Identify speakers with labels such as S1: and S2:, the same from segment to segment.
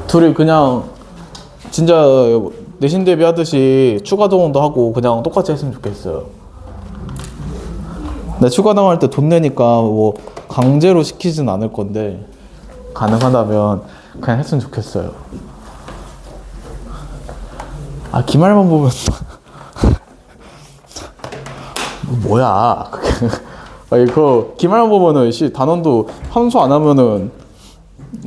S1: 둘이 그냥 진짜 내신 대비 하듯이 추가 동원도 하고 그냥 똑같이 했으면 좋겠어요. 근데 추가 동원할 때 돈 내니까 뭐 강제로 시키진 않을 건데 가능하다면 그냥 했으면 좋겠어요. 아, 기말만 보면 뭐야 그게. 아, 이거 기말만 보면은 단원도 함수 안 하면은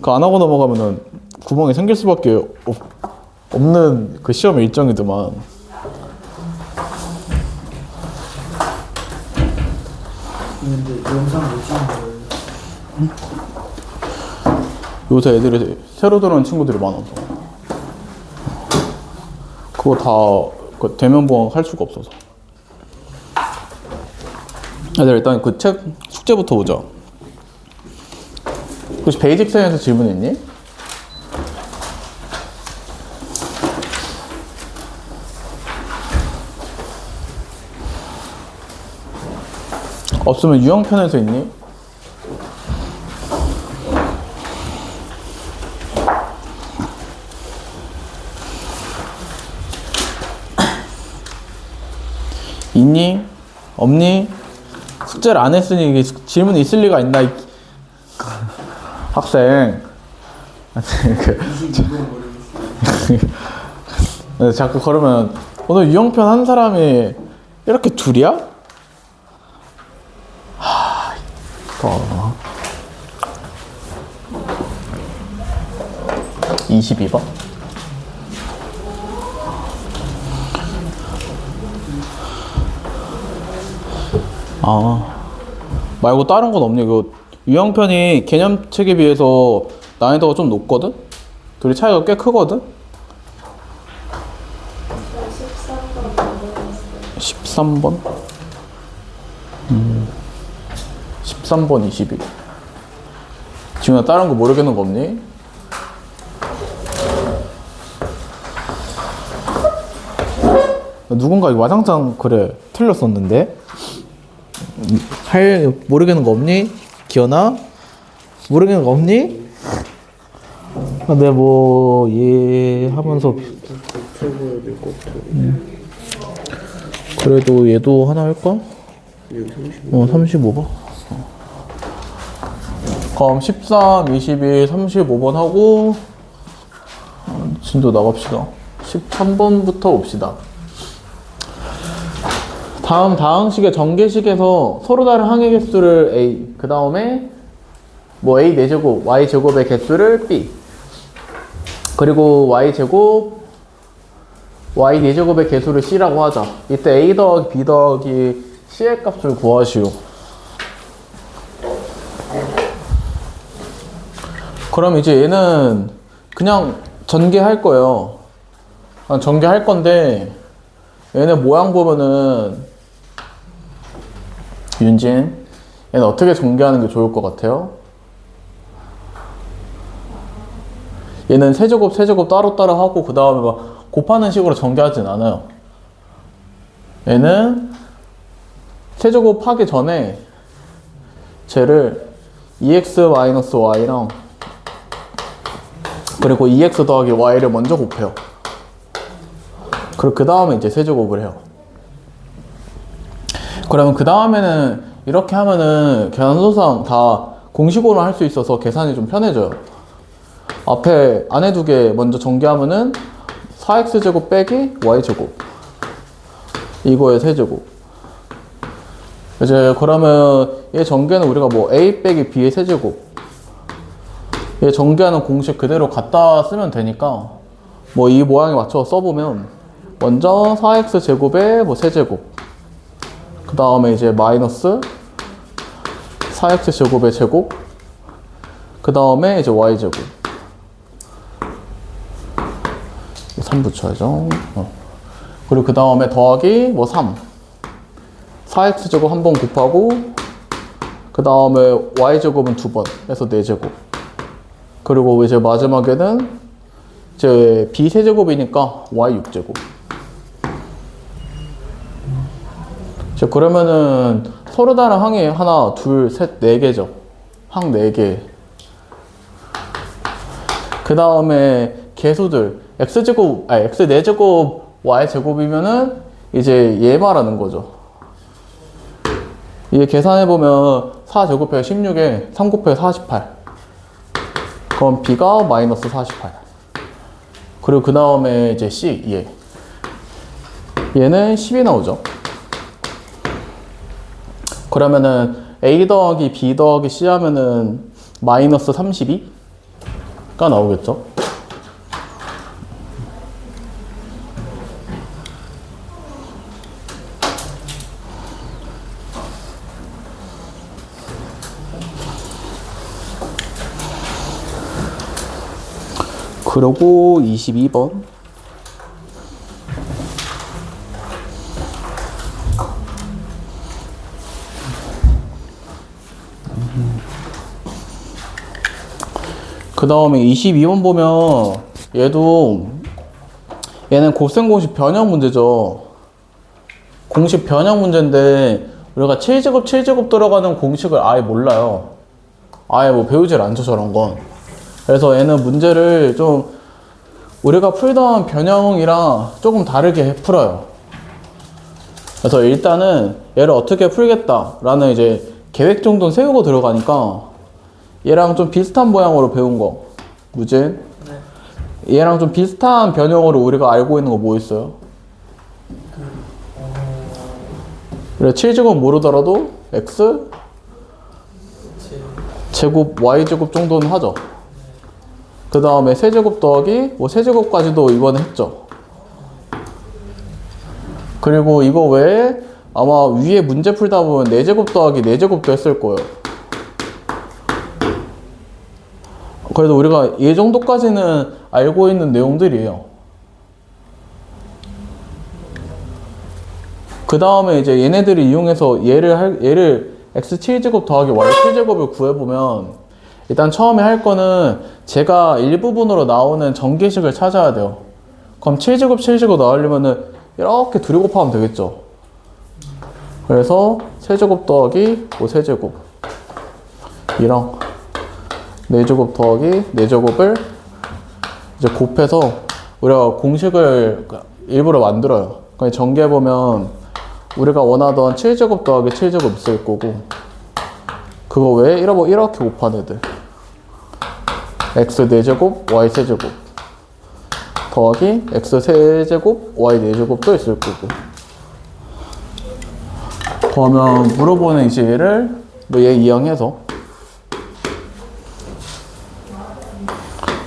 S1: 그 안 하고 넘어가면은 구멍이 생길 수밖에 없는 그 시험 일정이더만.
S2: 근데 영상 못 찍는 거예요?
S1: 응? 요새 애들이 새로 들어온 친구들이 많아서 그거 다 그 대면 보강 할 수가 없어서. 애들 일단 그 책 숙제부터 보자. 혹시 베이직 사이언스 질문 있니? 없으면 유형편에서 있니? 있니? 없니? 숙제를 안 했으니 이게 질문 있을 리가 있나? 학생. 자꾸 그러면 오늘 유형편 한 사람이 이렇게 둘이야? 22번? 아, 말고 다른 건 없니? 그 유형편이 개념책에 비해서 난이도가 좀 높거든? 둘이 차이가 꽤 크거든? 13번? 13번 22. 지금 다른 거 모르겠는 거 없니? 누군가 이거 와장창 그래 틀렸었는데. 모르겠는 거 없니? 기현아? 모르겠는 거 없니? 근데 뭐 하면서 그래도 얘도 하나 할까? 35번. 그럼 13, 21, 35번 하고 진도 나갑시다. 13번부터 옵시다. 다음 다항식의 전개식에서 서로 다른 항의 개수를 A, 그 다음에 뭐 A 4제곱, Y 제곱의 개수를 B, 그리고 Y 제곱, Y 4제곱의 개수를 C라고 하자. 이때 A 더하기 B 더하기 C의 값을 구하시오. 그럼 이제 얘는 그냥 전개할 거예요. 전개할 건데 얘네 모양 보면은 윤진, 얘는 어떻게 전개하는 게 좋을 것 같아요? 얘는 세제곱 따로따로 하고 그 다음에 막 곱하는 식으로 전개하진 않아요. 얘는 세제곱 하기 전에 쟤를 2x-y랑 그리고 2x 더하기 y를 먼저 곱해요. 그리고 그 다음에 이제 세제곱을 해요. 그러면 그 다음에는 이렇게 하면은 계산소상 다 공식으로 할 수 있어서 계산이 좀 편해져요. 앞에 안에 두 개 먼저 전개하면은 4x제곱 빼기 y제곱, 이거의 세제곱. 이제 그러면 얘 전개는 우리가 뭐 a 빼기 b의 세제곱, 얘 전개하는 공식 그대로 갖다 쓰면 되니까 뭐 이 모양에 맞춰 써보면 먼저 4x제곱의 뭐 세제곱, 그 다음에 이제 마이너스 4x제곱의 제곱, 그 다음에 이제 y제곱, 3 붙여야죠. 그리고 그 다음에 더하기 뭐 3, 4x제곱 한 번 곱하고 그 다음에 y제곱은 2번 해서 4제곱, 그리고 이제 마지막에는 이제 b 세제곱이니까 y 6제곱. 이제 그러면은 서로 다른 항이 하나, 둘, 셋, 4개죠. 항 4개. 그 다음에 개수들 x제곱 x 4제곱 y제곱이면은 이제 얘 말하는 거죠. 이게 계산해보면 4 제곱해 16에 3 곱해 48. 그럼 b가 마이너스 48. 그리고 그 다음에 이제 c 얘는 10이 나오죠. 그러면은 a 더하기 b 더하기 c 하면은 마이너스 32가 나오겠죠. 그리고 22번 그 다음에 22번 보면 얘는 곱셈 공식 변형 문제죠. 공식 변형 문제인데 우리가 7제곱 7제곱 들어가는 공식을 아예 몰라요. 아예 뭐 배우질 않죠, 저런 건. 그래서 얘는 문제를 좀 우리가 풀던 변형이랑 조금 다르게 풀어요. 그래서 일단은 얘를 어떻게 풀겠다라는 이제 계획 정도는 세우고 들어가니까 얘랑 좀 비슷한 모양으로 배운 거 무진? 네. 얘랑 좀 비슷한 변형으로 우리가 알고 있는 거 뭐 있어요? 그래 7제곱 모르더라도 x 제곱 y제곱 정도는 하죠. 그 다음에 세제곱 더하기 뭐 세제곱까지도 이번에 했죠. 그리고 이거 외에 아마 위에 문제 풀다 보면 4제곱 더하기 4제곱도 했을 거예요. 그래도 우리가 이 정도까지는 알고 있는 내용들이에요. 그 다음에 이제 얘네들을 이용해서 얘를 x7제곱 더하기 y7제곱을 구해보면 일단 처음에 할 거는 제가 일부분으로 나오는 전개식을 찾아야 돼요. 그럼 7제곱 7제곱 나오려면은 이렇게 둘이 곱하면 되겠죠. 그래서 세제곱 더하기 5세제곱 이랑 4제곱 더하기 4제곱을 이제 곱해서 우리가 공식을 일부러 만들어요. 그러니까 전개해보면 우리가 원하던 7제곱 더하기 7제곱 있을 거고 그거 외에 이렇게 곱한 애들 x 4제곱 y 세제곱 더하기 x 세제곱 y 4제곱도 있을 거고 그러면 물어보는 이제 얘를 뭐 얘 이항해서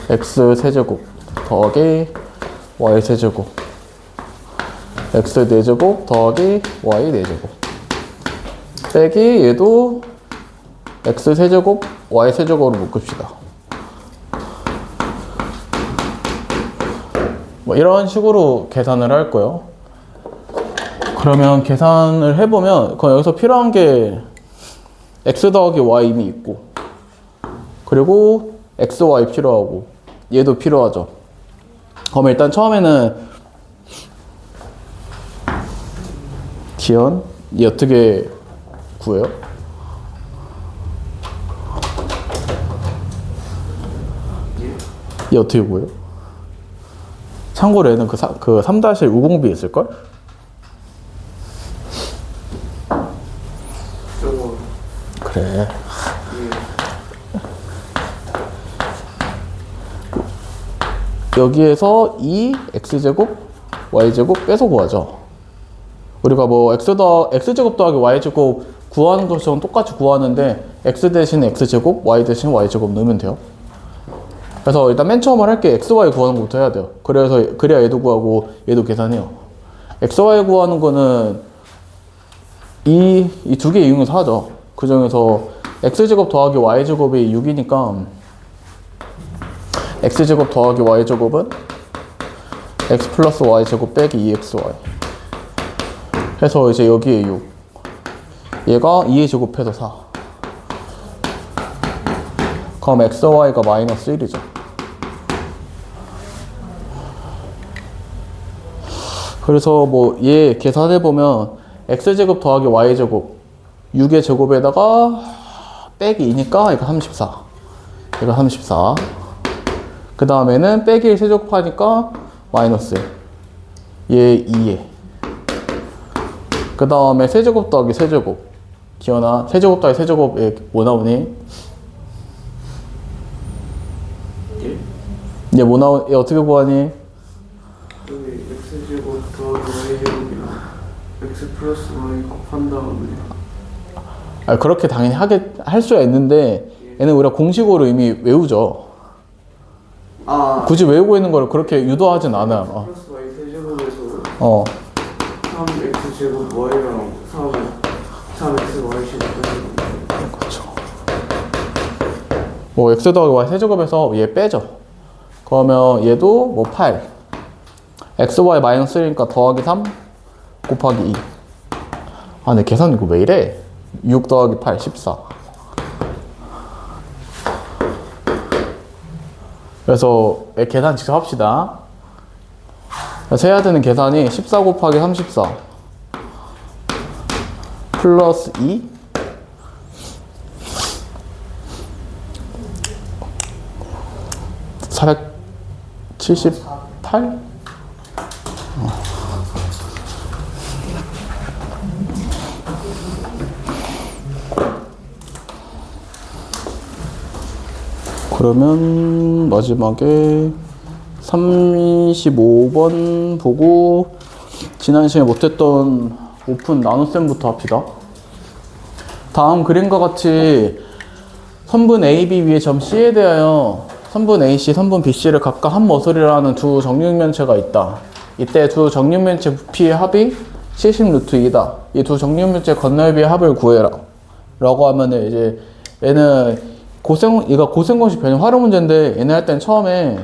S1: x 세제곱 더하기 y 세제곱 x 4제곱 더하기 y 4제곱 빼기 얘도 x 세제곱 y 세제곱으로 묶읍시다. 뭐 이런 식으로 계산을 할 거예요. 그러면 계산을 해보면 그럼 여기서 필요한 게 x 더하기 y 이미 있고 그리고 x, y 필요하고 얘도 필요하죠. 그럼 일단 처음에는 기현 얘 어떻게 구해요? 얘 어떻게 구해요? 참고로 얘는 그 3-50b 있을걸?
S2: 저거
S1: 그래. 여기에서 2x제곱 y제곱 빼서 구하죠. 우리가 뭐 x제곱 더하기 y제곱 구하는 것처럼 똑같이 구하는데 x 대신 x제곱 y 대신 y제곱 넣으면 돼요. 그래서 일단 맨 처음 할 게 x, y 구하는 것부터 해야 돼요. 그래야 얘도 구하고 얘도 계산해요. x, y 구하는 거는 이 두 개 이용해서 하죠. 그 중에서 x제곱 더하기 y제곱이 6이니까 x제곱 더하기 y제곱은 x 플러스 y제곱 빼기 2xy 해서 이제 여기에 6 얘가 2의 제곱해서 4 그럼 xy가 마이너스 1이죠. 그래서 뭐 얘 계산해보면 x제곱 더하기 y제곱 6의 제곱에다가 빼기 2니까 얘가 34 얘가 34 그 그 다음에는 빼기 1 세제곱하니까 마이너스 1. 얘 2에. 그 다음에 세제곱 더하기 세제곱. 기현아, 세제곱 더하기 세제곱 뭐 나오니? 얘 뭐 나오? 얘 어떻게 구하니?
S3: 여기 x제곱 더하기 y제곱이랑 x 플러스 y 곱한 다음에
S1: 아, 그렇게 당연히 할 수가 있는데 얘는 우리가 공식으로 이미 외우죠. 굳이 외우고 있는 걸 그렇게 유도하진 않아.
S3: 플러스 y 세제곱에서
S1: 어.
S3: 3x제곱 y랑 3x y 제곱
S1: 그렇죠. 뭐 x 더하기 y 세제곱에서 얘 빼죠. 그러면 얘도 뭐 8. xy 마이너스 1이니까 더하기 3 곱하기 2. 아, 내 계산 이거 왜 이래? 6 더하기 8, 14. 그래서 계산 직접 합시다. 그래서 해야 되는 계산이 14 곱하기 34 플러스 2 478? 그러면 마지막에 35번 보고 지난 시간에 못했던 오픈 나눗셈부터 합시다. 다음 그림과 같이 선분 AB 위에 점 C에 대하여 선분 AC, 선분 BC를 각각 한 머슬이라는 두 정육면체가 있다. 이때 두 정육면체 부피의 합이 70루트2다. 이 두 정육면체 건널비의 합을 구해라. 라고 하면은 이제 얘는 얘가 고생공식 변형 활용 문제인데 얘네 할 땐 처음에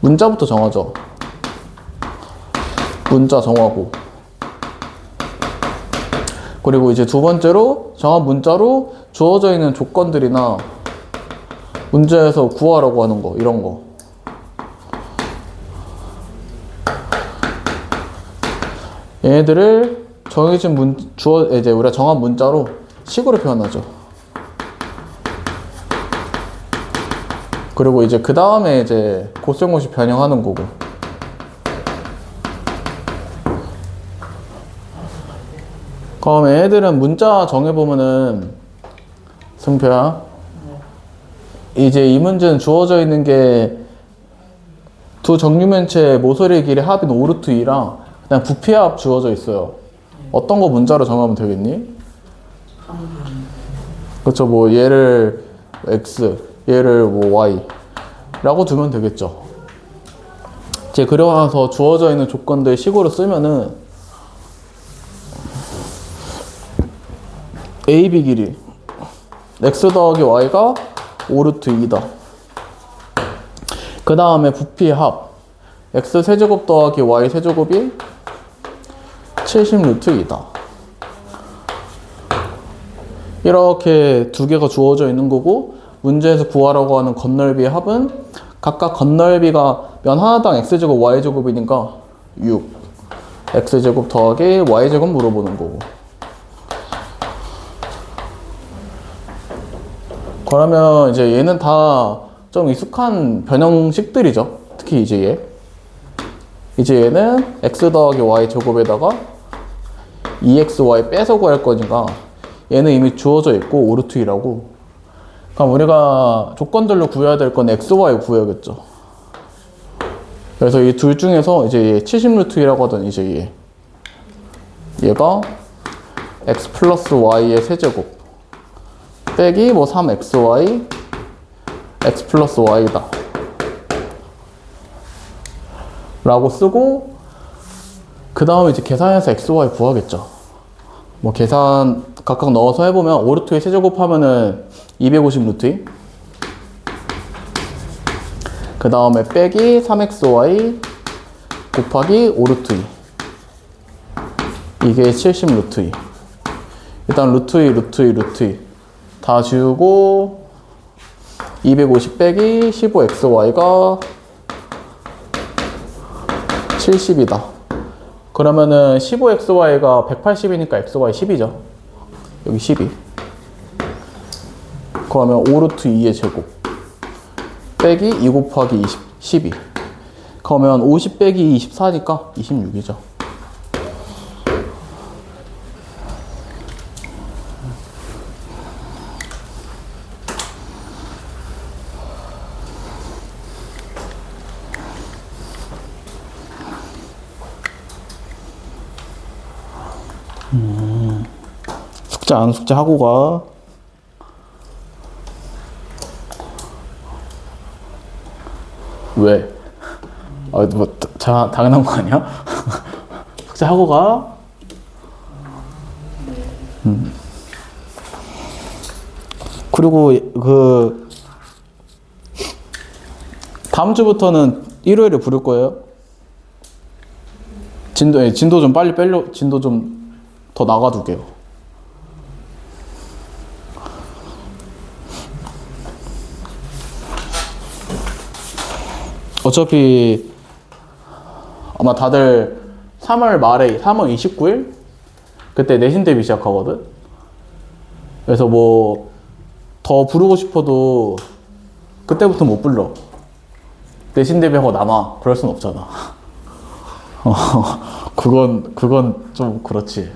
S1: 문자부터 정하죠. 문자 정하고. 그리고 이제 두 번째로 정한 문자로 주어져 있는 조건들이나 문제에서 구하라고 하는 거, 이런 거. 얘네들을 정해진 이제 우리가 정한 문자로 식으로 표현하죠. 그리고 이제 그 다음에 이제 고생공식 변형하는 거고. 그럼 얘네들은 문자 정해보면은 승표야. 이제 이 문제는 주어져 있는 게 두 정육면체 모서리 길이 합인 5루트 2랑 그냥 부피합 주어져 있어요. 어떤 거 문자로 정하면 되겠니? 그렇죠. 뭐 얘를 x, 얘를 뭐 y 라고 두면 되겠죠. 이제 그려놔서 주어져 있는 조건들 식으로 쓰면은 AB 길이 x 더하기 y가 5루트 2다. 그 다음에 부피의 합 x 세제곱 더하기 y 세제곱이 70루트 2다. 이렇게 두 개가 주어져 있는 거고 문제에서 구하라고 하는 건널비의 합은 각각 건널비가 면 하나당 x제곱 y제곱이니까 6 x제곱 더하기 y제곱 물어보는 거고. 그러면 이제 얘는 다 좀 익숙한 변형식들이죠. 특히 이제 얘는 x 더하기 y 제곱에다가 2xy 빼서 구할 거니까 얘는 이미 주어져 있고 5루트 2라고. 그럼 우리가 조건들로 구해야 될 건 xy 구해야겠죠. 그래서 이 둘 중에서 이제 얘 70루트 2라고 하던 이제 얘가 x 플러스 y의 세제곱 빼기 뭐 3xy x 플러스 y다 라고 쓰고 그 다음에 이제 계산해서 xy 구하겠죠. 뭐 계산 각각 넣어서 해보면 5루트에 세제곱 하면은 250 루트 2. 그 다음에 빼기 3xy 곱하기 5루트 2. 이게 70 루트 2. 일단 루트 2, 루트 2, 루트 2 다 지우고 250 빼기 15xy가 70이다. 그러면은 15xy가 180이니까 xy 10이죠. 여기 12. 그러면 5루트 2의 제곱 빼기 2 곱하기 12. 그러면 50 빼기 24니까 26이죠. 숙제 안 숙제 하고 가. 왜? 당연한 거 아니야? 숙제 하고 가. 그리고 다음 주부터는 일요일에 부를 거예요. 진도 좀 빨리 진도 좀 더 나가둘게요. 어차피 아마 다들 3월 말에 3월 29일 그때 내신 대비 시작하거든. 그래서 뭐 더 부르고 싶어도 그때부터 못 불러. 내신 대비하고 남아. 그럴 순 없잖아. 그건 좀 그렇지.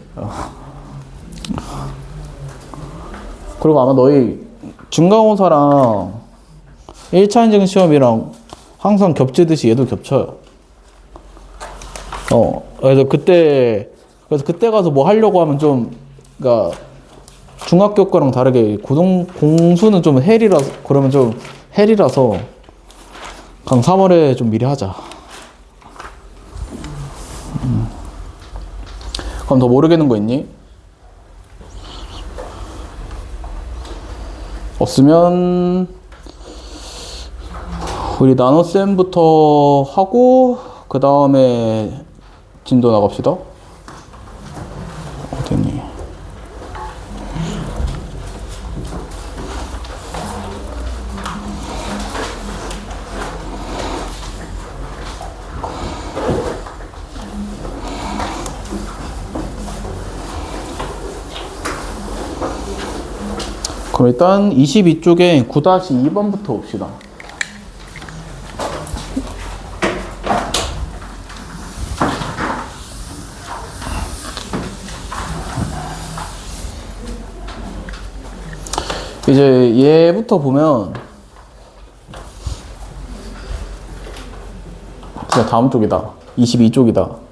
S1: 그리고 아마 너희 중간고사랑 1차 인증 시험이랑 항상 겹치듯이 얘도 겹쳐요. 그래서 그때 가서 뭐 하려고 하면 좀, 그러니까 중학교 거랑 다르게 공수는 좀 헬이라서 강 3월에 좀 미리 하자. 그럼 더 모르겠는 거 있니? 없으면 우리 나노쌤부터 하고 그 다음에 진도 나갑시다. 어딨니? 그럼 일단 22쪽에 9-2번부터 봅시다. 이제 얘부터 보면 진짜 다음 쪽이다. 22쪽이다.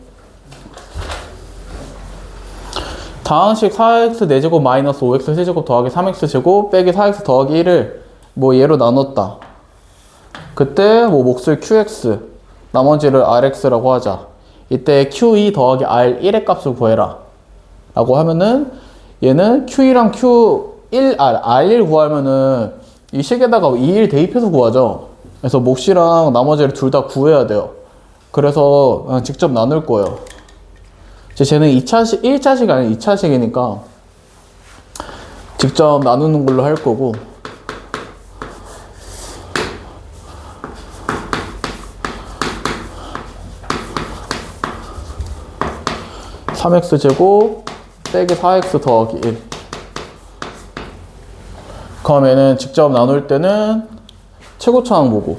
S1: 다항식 4x 4제곱 마이너스 5x 세제곱 더하기 3x 제곱 빼기 4x 더하기 1을 뭐 얘로 나눴다. 그때 뭐 몫을 qx 나머지를 rx라고 하자. 이때 q2 더하기 r1의 값을 구해라 라고 하면은 얘는 q2랑 r1 구하면은 이 식에다가 2를 대입해서 구하죠. 그래서 몫이랑 나머지를 둘 다 구해야 돼요. 그래서 그냥 직접 나눌 거예요. 쟤는 1차식 아니라 2차식이니까 직접 나누는 걸로 할 거고, (3x) 빼기 4x 더하기 1. 그러면은 직접 나눌 때는 최고차항 보고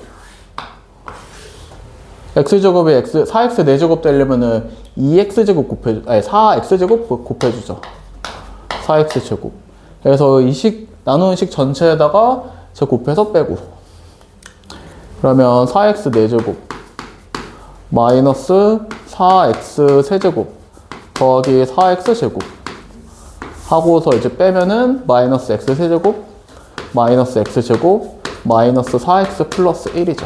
S1: x제곱에 4x 4제곱 되려면은 2x제곱 4x제곱 곱해주죠. 4x제곱. 그래서 이 나누는 식 전체에다가 제 곱해서 빼고. 그러면 4x 4제곱 마이너스 4x 세제곱 더하기 4x 제곱 하고서 이제 빼면은 마이너스 x 세제곱 마이너스 x 제곱 마이너스 4x 플러스 1이죠.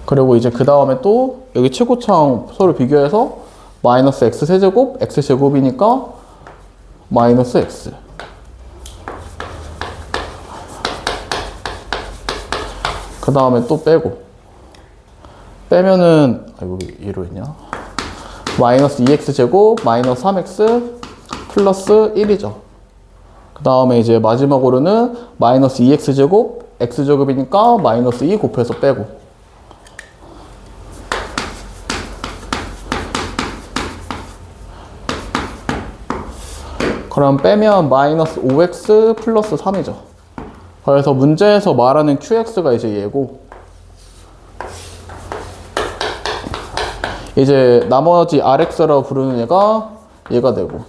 S1: 그리고 이제 그 다음에 또 여기 최고차항 서로 비교해서 마이너스 x 세제곱 x 제곱이니까 마이너스 x. 그 다음에 또 빼면은 여기 얘로 했냐? 마이너스 2x 제곱 마이너스 3x 플러스 1이죠. 그 다음에 이제 마지막으로는 마이너스 2x 제곱 x 제곱이니까 마이너스 2 곱해서 빼고. 그럼 빼면 마이너스 5x 플러스 3이죠. 그래서 문제에서 말하는 QX가 이제 얘고, 이제 나머지 RX라고 부르는 얘가 되고,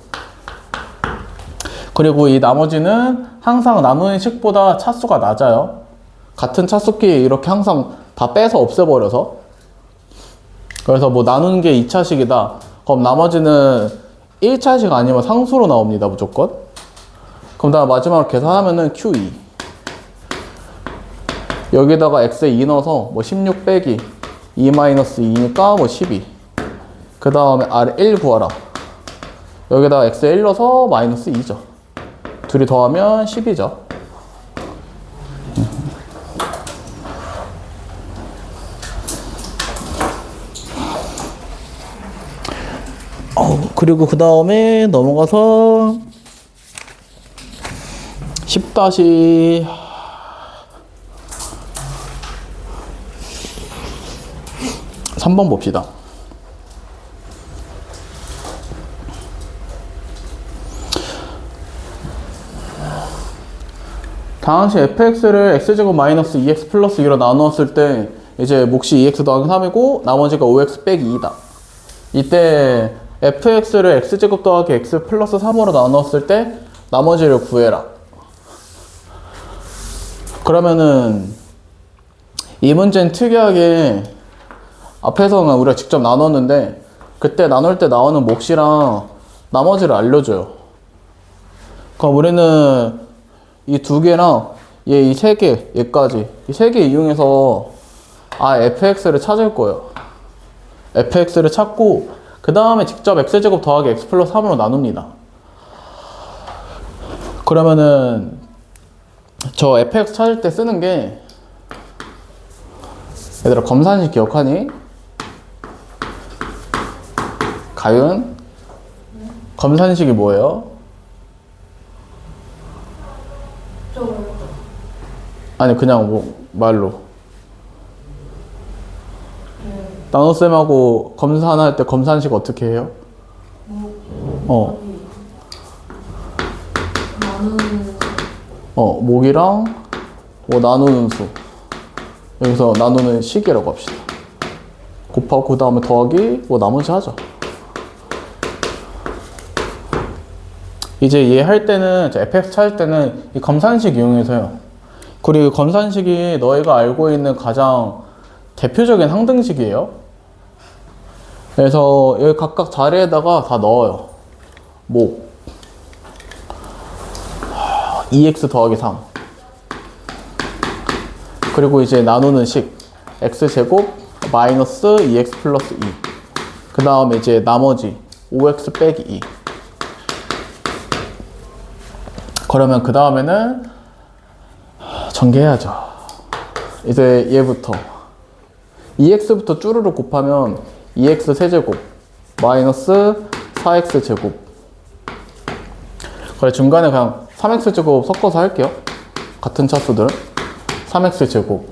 S1: 그리고 이 나머지는 항상 나누는 식보다 차수가 낮아요. 같은 차수끼리 이렇게 항상 다 빼서 없애버려서. 그래서 뭐 나누는 게 2차식이다. 그럼 나머지는 1차식 아니면 상수로 나옵니다, 무조건. 그럼 다음 마지막으로 계산하면은 Q2. 여기다가 X에 2 넣어서 뭐 16 빼기 2-2니까 뭐 12. 그 다음에 R 1 구하라. 여기다가 X에 1 넣어서 마이너스 2죠. 둘이 더하면 10이죠. 그리고 그 다음에 넘어가서 10-3번 봅시다. 당시 fx를 x제곱 마이너스 2x 플러스 2로 나누었을 때 이제 몫이 2x 더하기 3이고 나머지가 5x 빼기 2다. 이때 fx를 x제곱 더하기 x 플러스 3으로 나누었을 때 나머지를 구해라. 그러면은 이 문제는 특이하게 앞에서는 우리가 직접 나눴는데 그때 나눌 때 나오는 몫이랑 나머지를 알려줘요. 그럼 우리는 이 두 개랑 이 세 개, 얘까지 이 세 개 이용해서 fx를 찾을 거예요. fx를 찾고 그 다음에 직접 x제곱 더하기 x 플러스 3으로 나눕니다. 그러면은 저 fx 찾을 때 쓰는 게, 얘들아 검산식 기억하니? 가윤? 검산식이 뭐예요? 아니 그냥 뭐 말로 나눗셈하고 검산할 때 검산식 어떻게 해요? 목이랑 뭐 나누는 수, 여기서 나누는 식이라고 합시다. 곱하고 그 다음에 더하기 뭐 나머지 하죠. 이제 얘 할 때는 fx 찾을 때는 이 검산식 이용해서요. 그리고 검산식이 너희가 알고 있는 가장 대표적인 항등식이에요. 그래서 여기 각각 자리에다가 다 넣어요. 목 2x 더하기 3. 그리고 이제 나누는 식 x제곱 마이너스 2x 플러스 2. 그 다음에 이제 나머지 5x 빼기 2. 그러면 그 다음에는 전개해야죠. 이제 얘부터 2x부터 쭈르륵 곱하면 2x 세제곱 마이너스 4x 제곱. 그래 중간에 그냥 3x 제곱 섞어서 할게요. 같은 차수들 3x 제곱.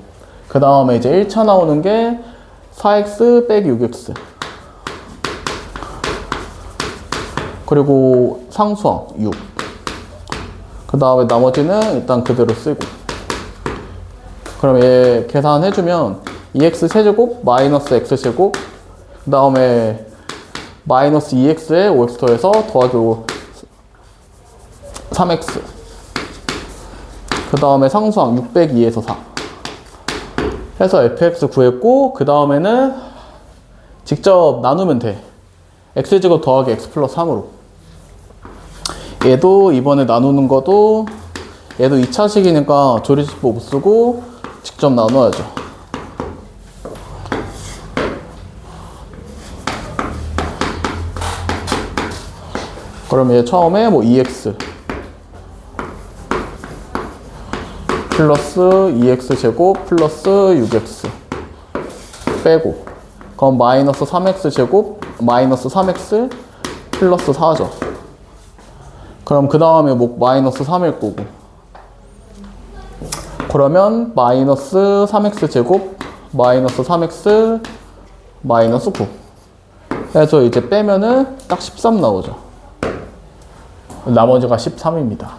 S1: 그 다음에 이제 1차 나오는 게 4x 빼기 6x. 그리고 상수항 6. 그 다음에 나머지는 일단 그대로 쓰고. 그럼 얘 계산해주면 2x 세제곱 마이너스 x제곱 그 다음에 마이너스 2x에 5x 더해서 더하기 3x 그 다음에 상수항 6 빼기 2에서 4 해서 fx 구했고 그 다음에는 직접 나누면 돼. x제곱 더하기 x 플러스 3으로. 얘도 이번에 나누는 것도 얘도 2차식이니까 조리집법 못 쓰고 직접 나눠야죠. 그럼 얘 처음에 뭐 2x 플러스 2x 제곱 플러스 6x 빼고 그럼 마이너스 3x 제곱 마이너스 3x 플러스 4죠. 그럼 그 다음에 뭐 마이너스 3일 거고 그러면 마이너스 3x 제곱 마이너스 3x 마이너스 9 해서 이제 빼면은 딱 13 나오죠. 나머지가 13입니다.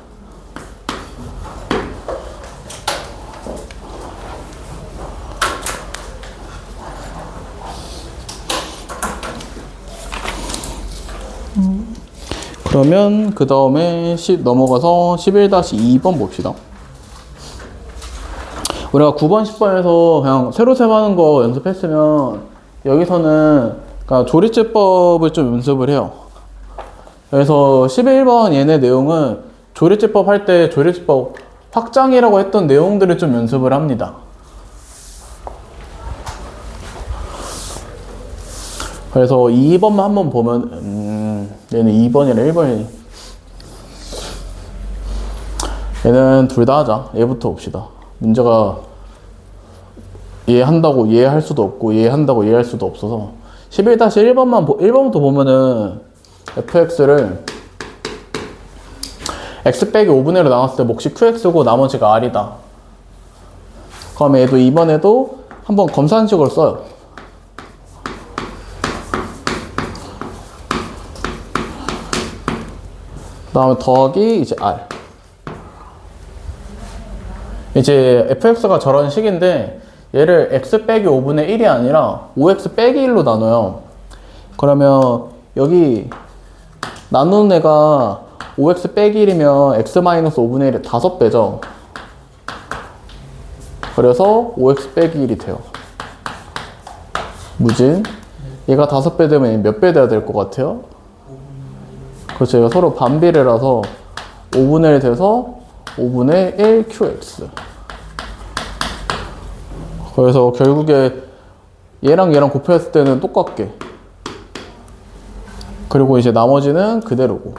S1: 그러면 그 다음에 넘어가서 11-2번 봅시다. 우리가 9번, 10번에서 그냥 세로 셈하는 거 연습했으면 여기서는 그러니까 조리제법을 좀 연습을 해요. 그래서 11번 얘네 내용은 조리제법 할 때 조리제법 확장이라고 했던 내용들을 좀 연습을 합니다. 그래서 2번만 한번 보면 얘는 2번이랑 1번이 얘는 둘 다 하자. 얘부터 봅시다. 문제가 이해한다고 이해할 수도 없고 이해한다고 이해할 수도 없어서 11-1번부터 보면은 fx를 x 빼기 5분의 1로 나눴을 때 몫이 qx고 나머지가 r이다. 그럼 얘도 이번에도 한번 검산식으로 써요. 그 다음에 더하기 이제 r. 이제 fx가 저런 식인데 얘를 x 빼기 5분의 1이 아니라 5x 빼기 1로 나눠요. 그러면 여기 나누는 애가 5x 빼기 1이면 x 마이너스 5분의 1의 5배죠. 그래서 5x 빼기 1이 돼요. 무진. 얘가 5배 되면 몇 배 돼야 될 것 같아요? 그렇죠. 얘가 서로 반비례라서 5분의 1 돼서 5분의 1 qx. 그래서 결국에 얘랑 얘랑 곱했을 때는 똑같게. 그리고 이제 나머지는 그대로고.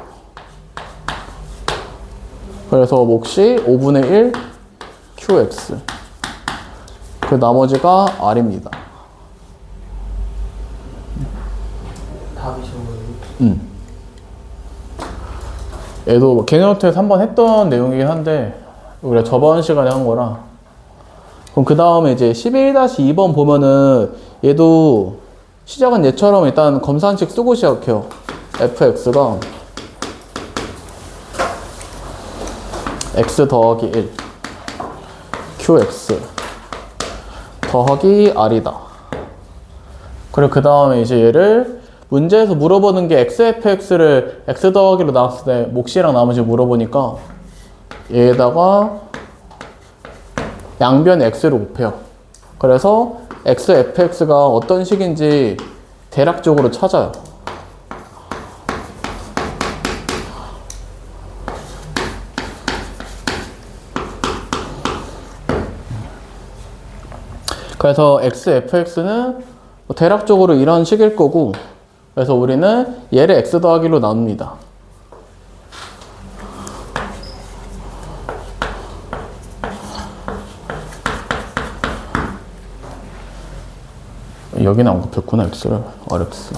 S1: 그래서 몫이 5분의 1 qx. 그 나머지가 r입니다.
S2: 답이 저거예요.
S1: 얘도 개념노트에서 한번 했던 내용이긴 한데 우리가 저번 시간에 한 거라. 그럼 그 다음에 이제 11-2번 보면은 얘도 시작은 얘처럼 일단 검산식 쓰고 시작해요. fx가 x 더하기 1 qx 더하기 r이다. 그리고 그 다음에 이제 얘를 문제에서 물어보는 게 xfx를 x 더하기로 나왔을 때 몫이랑 나머지 물어보니까 얘에다가 양변 x를 곱해요. 그래서 xfx가 어떤 식인지 대략적으로 찾아요. 그래서 xfx는 대략적으로 이런 식일 거고, 그래서 우리는 얘를 x 더하기로 나눕니다. 여기는 안 곱했구나, x를. rx.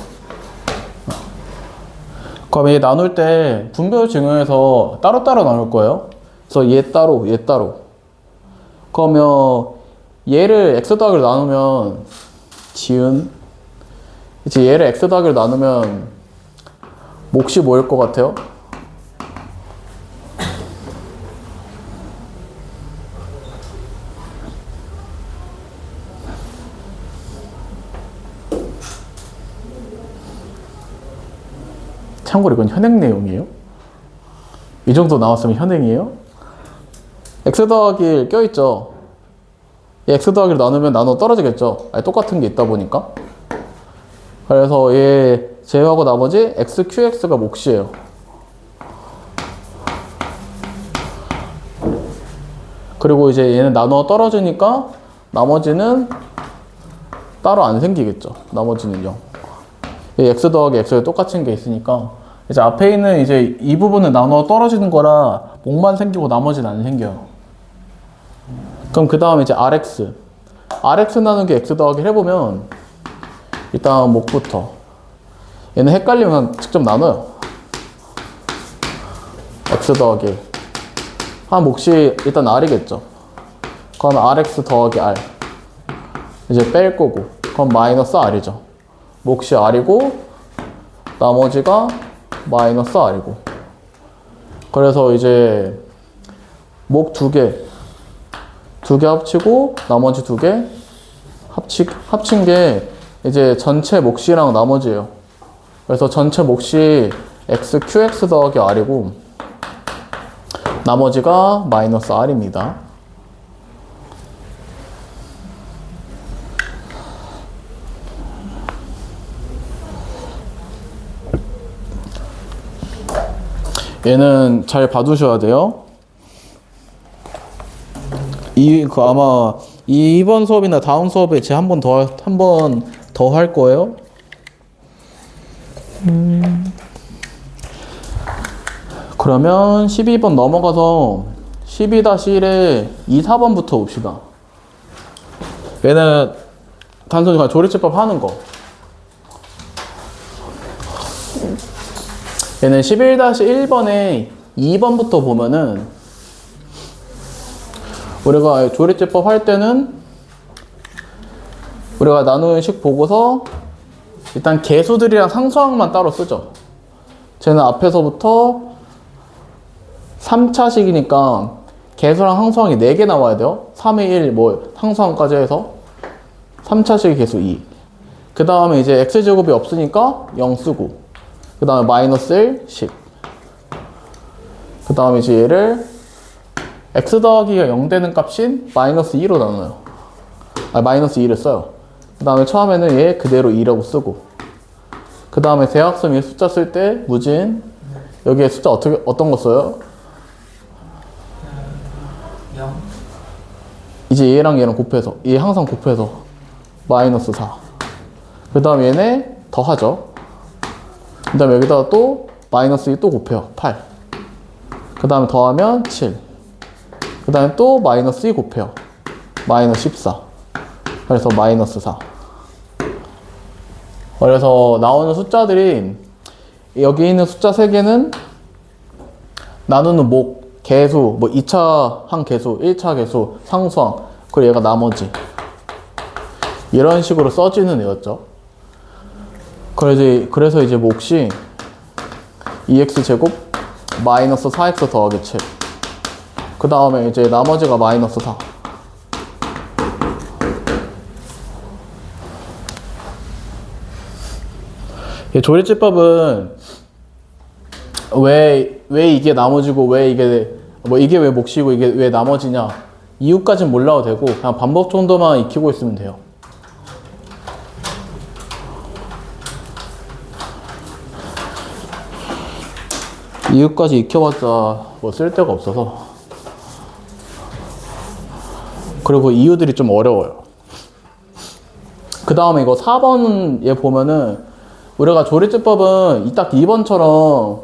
S1: 그럼 얘 나눌 때 분별 증후에서 따로따로 나눌 거예요. 그래서 얘 따로, 얘 따로. 그러면 얘를 x 더하기로 나누면 지은, 이제 얘를 x 더하기로 나누면 몫이 뭐일 것 같아요? 참고로 이건 현행 내용이에요. 이 정도 나왔으면 현행이에요. x 더하기 1 껴있죠. 얘 x 더하기를 나누면 나눠 떨어지겠죠. 아니, 똑같은 게 있다 보니까. 그래서 얘 제외하고 나머지 x, qx가 몫이에요. 그리고 이제 얘는 나눠 떨어지니까 나머지는 따로 안 생기겠죠. 나머지는 0. x 더하기 x에 똑같은 게 있으니까 이제 앞에 있는 이제 이 부분은 나눠 떨어지는 거라 몫만 생기고 나머지는 안 생겨요. 그럼 그 다음에 이제 rx. rx 나누기 x 더하기 해보면 일단 몫부터. 얘는 헷갈리면 직접 나눠요. x 더하기 한 몫이 일단 r이겠죠. 그럼 rx 더하기 r. 이제 뺄 거고. 그럼 마이너스 r이죠. 몫이 r이고 나머지가 마이너스 r이고. 그래서 이제 몫 두 개 합치고 나머지 두 개 합친 게 이제 전체 몫이랑 나머지예요. 그래서 전체 몫이 xqx 더하기 r이고 나머지가 마이너스 r입니다. 얘는 잘 봐두셔야 돼요. 아마 이번 수업이나 다음 수업에 제가 한 번 더 할 거예요. 그러면 12번 넘어가서 12-1에 2, 4번부터 봅시다. 얘는 단순히 그냥 조리제법 하는 거. 얘는 11-1번에 2번부터 보면은 우리가 조리제법 할 때는 우리가 나누는 식 보고서 일단 개수들이랑 상수항만 따로 쓰죠. 쟤는 앞에서부터 3차식이니까 개수랑 상수항이 4개 나와야 돼요. 3의 1, 뭐 상수항까지 해서 3차식 개수 2. 그 다음에 이제 x제곱이 없으니까 0 쓰고 그 다음에 마이너스 1, 10. 그 다음에 이제 얘를 x 더하기가 0 되는 값인 마이너스 2로 나눠요. 마이너스 2를 써요. 그 다음에 처음에는 얘 그대로 2라고 쓰고 그 다음에 대각선 위에 숫자 쓸 때 무진 여기에 숫자 어떤 거 써요?
S2: 0.
S1: 이제 얘랑 얘랑 곱해서 얘 항상 곱해서 마이너스 4. 그 다음에 얘네 더하죠. 그 다음에 여기다가 또 마이너스 2 또 곱해요. 8. 그 다음에 더하면 7. 그 다음에 또 마이너스 2 곱해요. 마이너스 14. 그래서 마이너스 4. 그래서 나오는 숫자들이 여기 있는 숫자 3개는 나누는 목, 개수, 뭐 2차 항 개수, 1차 개수, 상수항, 그리고 얘가 나머지. 이런 식으로 써지는 애였죠. 그래서 이제 몫이 2x제곱 마이너스 4x 더하기 7. 그 다음에 이제 나머지가 마이너스 4. 이 조리제법은 왜 이게 나머지고 왜 이게 왜 몫이고 이게 왜 나머지냐 이유까지는 몰라도 되고 그냥 반복 정도만 익히고 있으면 돼요. 이유까지 익혀봤자 뭐 쓸데가 없어서. 그리고 이유들이 좀 어려워요. 그 다음에 이거 4번 얘 보면은 우리가 조리제법은 딱 2번처럼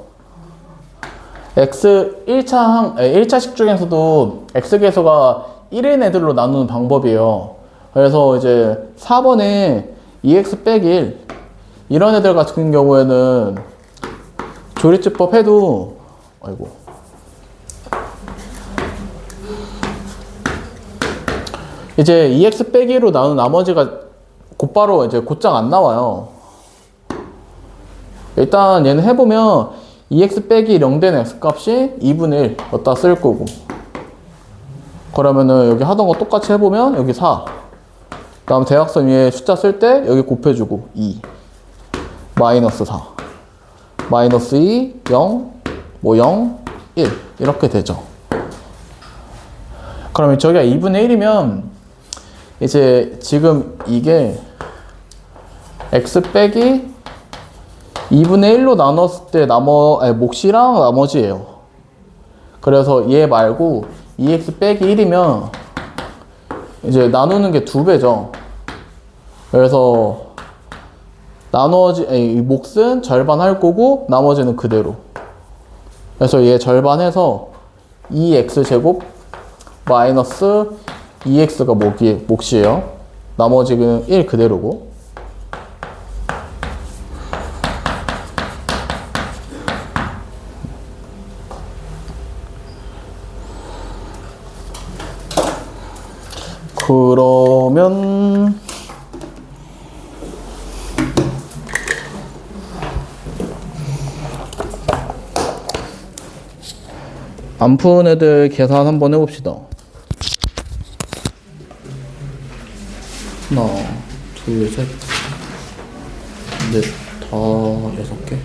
S1: x 1차식 중에서도 x계수가 1인 애들로 나누는 방법이에요. 그래서 이제 4번에 2x 빼기 1 이런 애들 같은 경우에는 조리제법 해도 이제 2x 빼기로 나눈 나머지가 곧바로 이제 곧장 안 나와요. 일단 얘는 해보면 2x 빼기 0 되는 x 값이 2분의 1 넣다 쓸 거고 그러면은 여기 하던 거 똑같이 해보면 여기 4 그 다음 대각선 위에 숫자 쓸 때 여기 곱해주고 2 마이너스 4 마이너스 2 0 뭐 0 1 이렇게 되죠. 그러면 저기가 2분의 1이면 이제 지금 이게 x 빼기 2분의 1로 나눴을 때 몫이랑 나머지예요. 그래서 얘 말고 2x 빼기 1이면 이제 나누는 게 2배죠. 그래서 이 몫은 절반 할 거고 나머지는 그대로. 그래서 얘 절반해서 2x제곱 마이너스 2x가 몫이에요. 나머지는 1 그대로고. 그러면 안 푼 애들 계산 한번 해봅시다. 하나, 둘, 셋, 넷, 다 6개.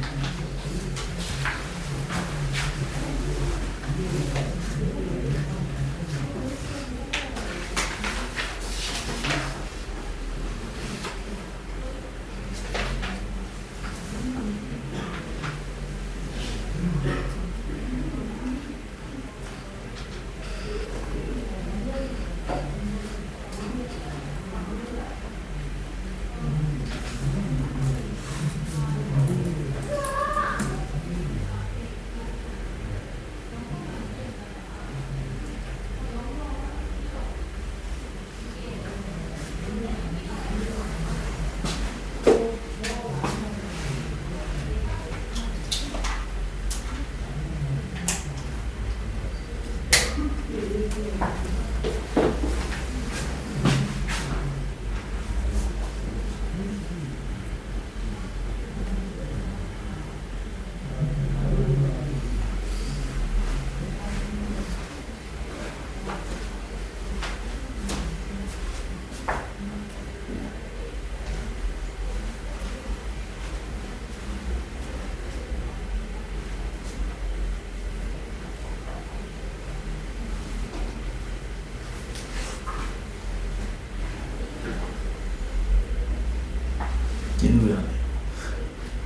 S1: 얘는 왜 안 해?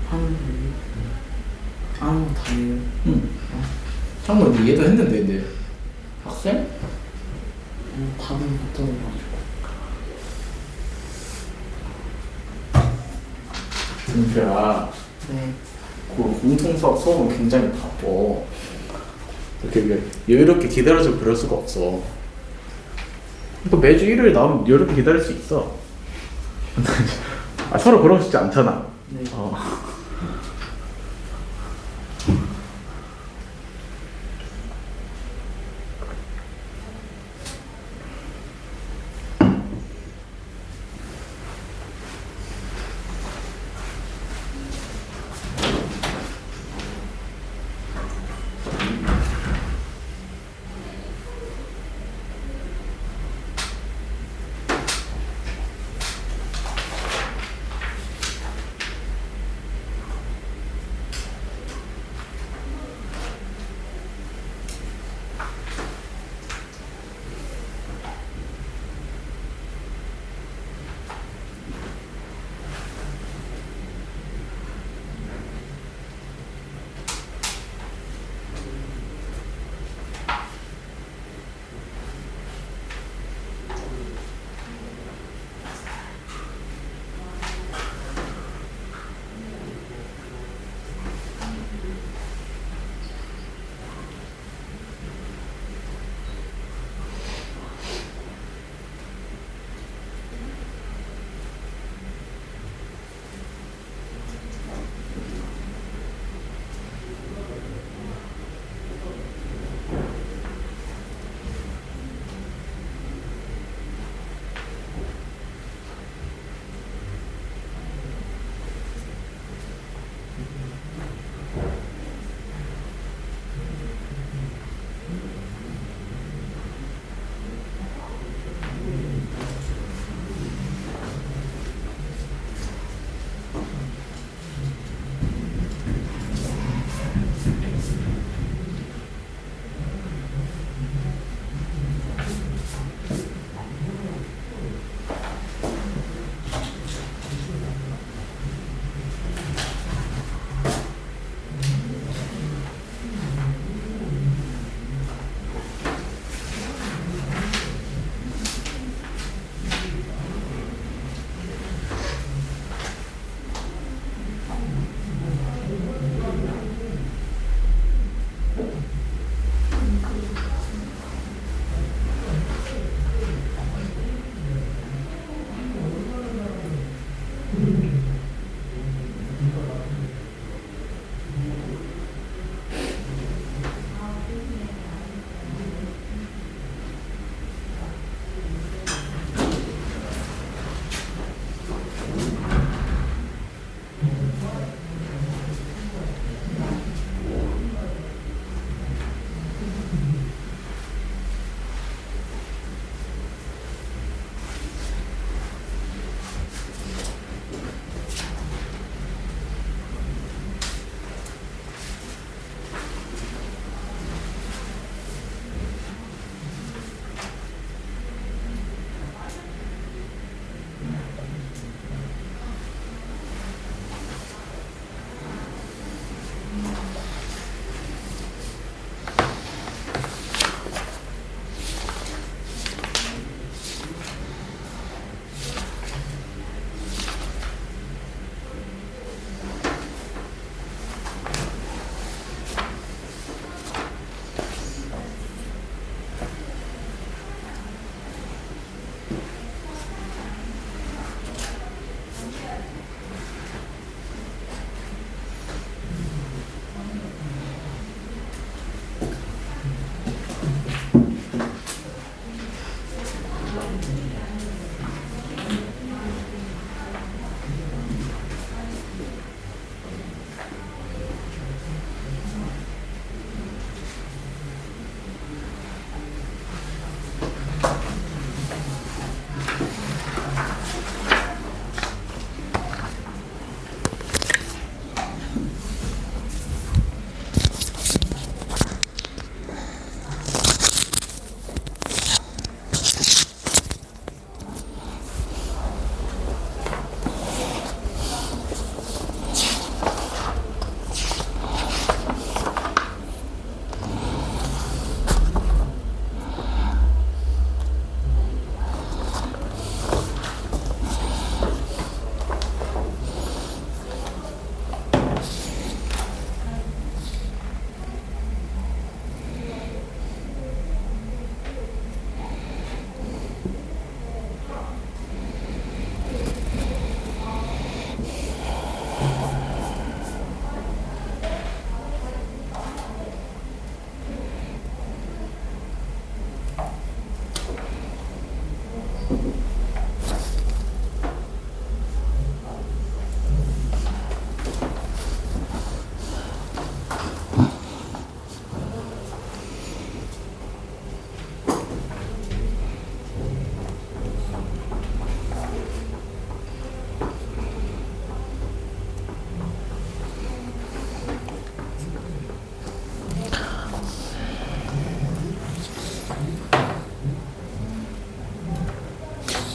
S2: 하는 아무 다 해요.
S1: 응. 잠깐만, 근데 얘도 했는데, 이제. 학생?
S2: 답은 못 들어가지고.
S1: 준표야,
S2: 네.
S1: 그 공통수학 수업은 굉장히 바빠. 이렇게 여유롭게 기다려서 그럴 수가 없어. 또 매주 일요일 나오면 여유롭게 기다릴 수 있어. 아, 서로 그러고 싶지 않잖아.
S2: 네.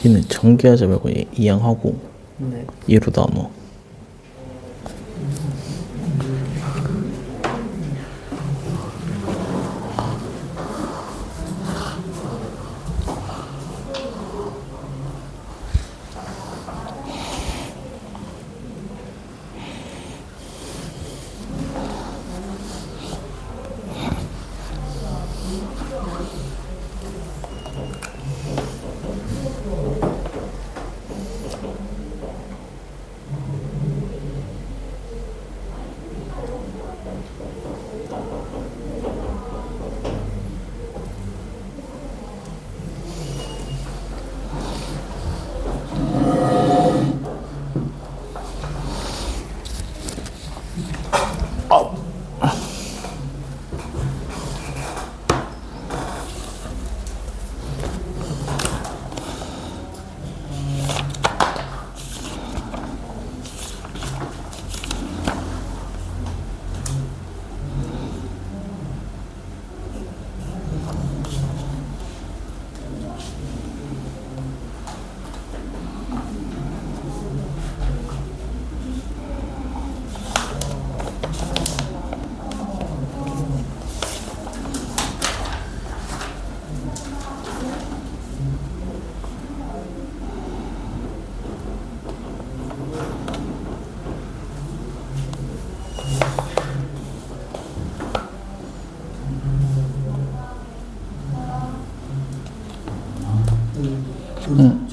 S1: 얘는 전개하지 말고 이항하고
S2: 네.
S1: 얘로 나눠.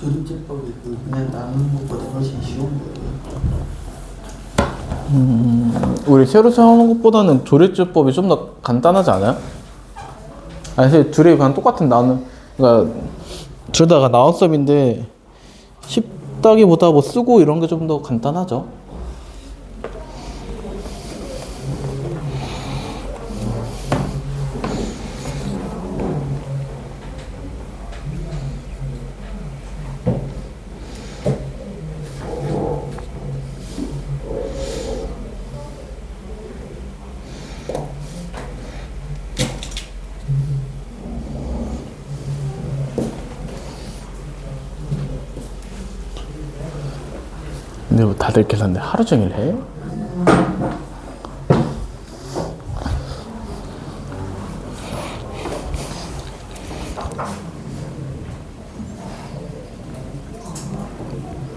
S2: 조림제법이 그냥 나누는 것보다 훨씬 쉬운 거예요.
S1: 우리 새로 사오는 것보다는 조리법이 좀 더 간단하지 않아요? 아니 사실 둘이 그냥 똑같은 나는 그러니까 둘 다가 나눗수업인데 쉽다기보다 뭐 쓰고 이런 게 좀 더 간단하죠. 근데 뭐 다들 계산대 하루 종일 해?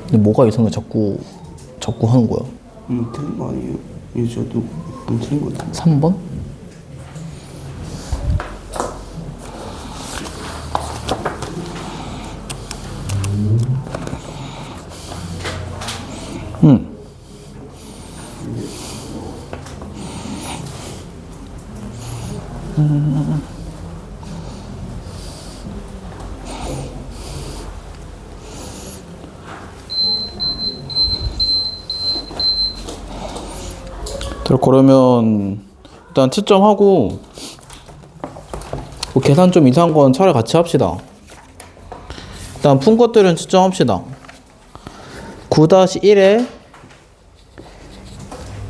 S1: 근데 뭐가 이상해 자꾸 하는 거야?
S3: 틀린 거 아니에요? 이 저도 틀린 거 같아요.
S1: 3번? 응. 그러면 일단 채점하고 뭐 계산 좀 이상한 건 차라리 같이 합시다. 일단 푼 것들은 채점합시다. 9-1에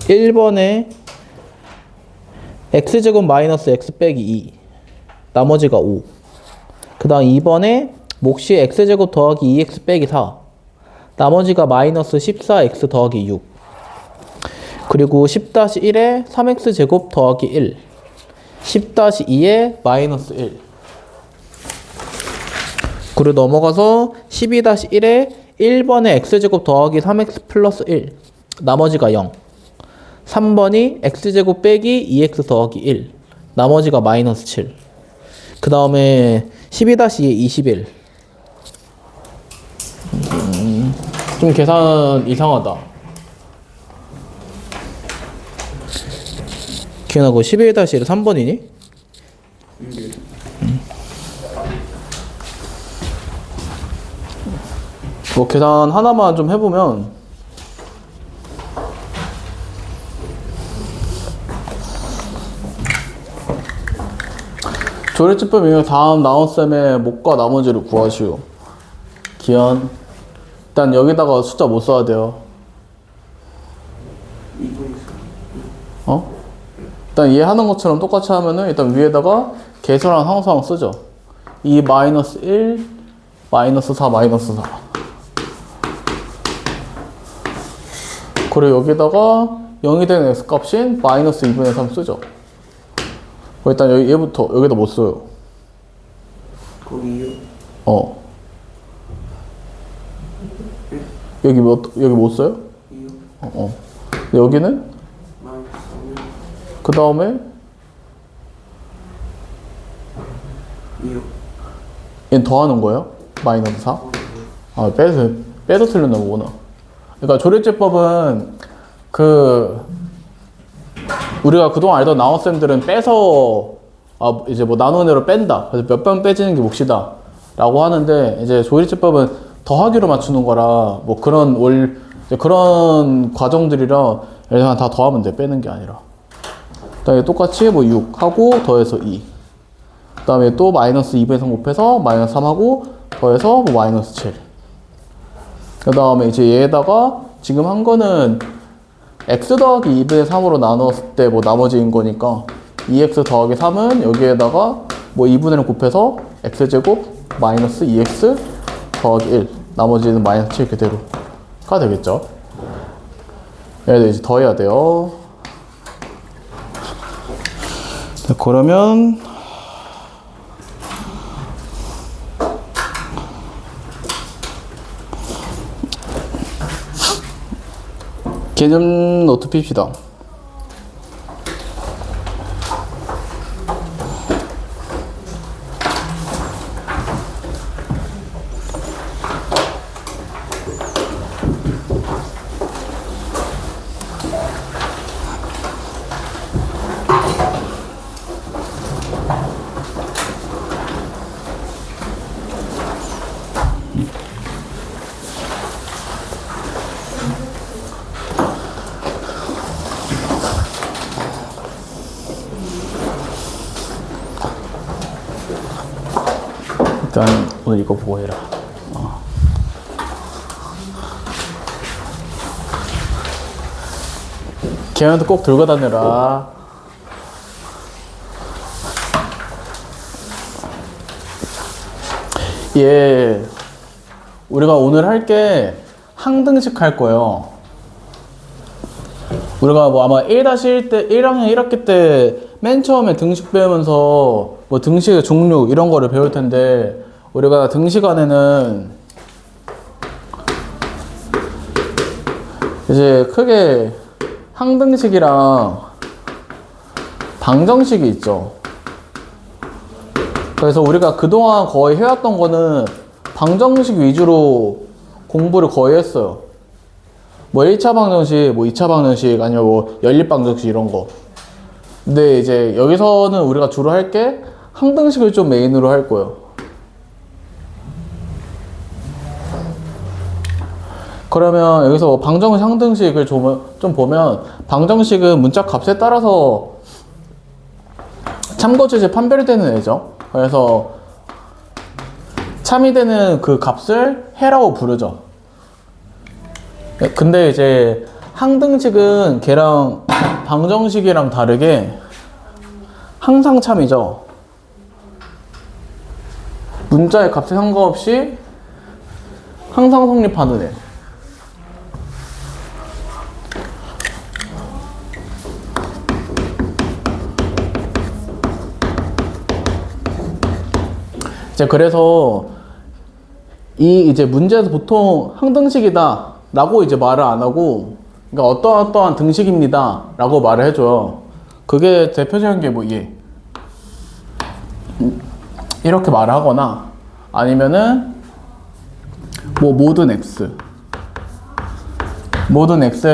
S1: 1번에 x제곱 마이너스 x 빼기 2 나머지가 5. 그 다음 2번에 몫이 x제곱 더하기 2x 빼기 4 나머지가 마이너스 14x 더하기 6. 그리고 10-1에 3x제곱 더하기 1 10-2에 마이너스 1. 그리고 넘어가서 12-1에 1번에 x제곱 더하기 3x 플러스 1 나머지가 0. 3번이 x제곱 빼기 2x 더하기 1 나머지가 마이너스 7. 그 다음에 12-2에 21. 좀 계산 이상하다. 기억나고 11-1에 3번이니? 뭐 계산 하나만 좀 해보면 조리집법 이후 다음 나눗셈의 목과 나머지를 구하시오. 기현. 일단 여기다가 숫자 못 써야 돼요. 일단 이해하는 것처럼 똑같이 하면은 일단 위에다가 계산한 항상 쓰죠. 2 마이너스 1 마이너스 4 마이너스 4. 그리고 여기다가 0이 되는 x값인 마이너스 2분의 3 쓰죠. 일단 얘부터 여기다 못 써요.
S3: 거기요?
S1: 여기 못 써요?
S3: 이요?
S1: 여기는
S3: 마이너스 3요?
S1: 그 다음에
S3: 이요?
S1: 얘는 더하는 거예요? 마이너스 4? 아, 빼서 틀렸나 보구나. 그러니까 조리제법은 우리가 그동안 알던 나눗셈들은 빼서 이제 뭐 나누는 뺀다. 그래서 몇 번 빼지는 게 몫이다 라고 하는데, 이제 조리제법은 더하기로 맞추는 거라 뭐 그런 과정들이라 그냥 다 더하면 돼. 빼는 게 아니라. 그다음에 똑같이 뭐 6 하고 더해서 2. 그다음에 또 마이너스 2분의 3 곱해서 마이너스 3 하고 더해서 뭐 마이너스 7. 그다음에 이제 얘에다가 지금 한 거는 x 더하기 2분의 3으로 나눴을 때 뭐 나머지인 거니까 2x 더하기 3은 여기에다가 뭐 2분의 1 곱해서 x제곱 마이너스 2x 더하기 1. 나머지는 마이너스 7 그대로가 되겠죠. 얘도 이제 더해야 돼요. 그러면 개념 노트 핍시다. 일단 오늘 이거 보고 해라. 걔한테 꼭 들고 다녀라. 예, 우리가 오늘 할 게 항등식 할 거예요. 우리가 뭐 아마 1-1 때 1학년 1학기 때 맨 처음에 등식 배우면서 뭐 등식의 종류 이런 거를 배울 텐데, 우리가 등식 안에는 이제 크게 항등식이랑 방정식이 있죠. 그래서 우리가 그동안 거의 해왔던 거는 방정식 위주로 공부를 거의 했어요. 뭐 1차 방정식, 뭐 2차 방정식, 아니면 뭐 연립 방정식 이런 거. 근데 이제 여기서는 우리가 주로 할 게 항등식을 좀 메인으로 할 거예요. 그러면 여기서 방정식, 항등식을 좀 보면, 방정식은 문자 값에 따라서 참고지에 판별되는 애죠. 그래서 참이 되는 그 값을 해라고 부르죠. 근데 이제 항등식은 걔랑 방정식이랑 다르게 항상 참이죠. 문자의 값에 상관없이 항상 성립하는 애. 그래서 이제 문제에서 보통 항등식이다 라고 이제 말을 안 하고, 그러니까 어떠한 등식입니다 라고 말을 해줘요. 그게 대표적인 게 뭐 이렇게 말을 하거나, 아니면은 뭐 모든 x에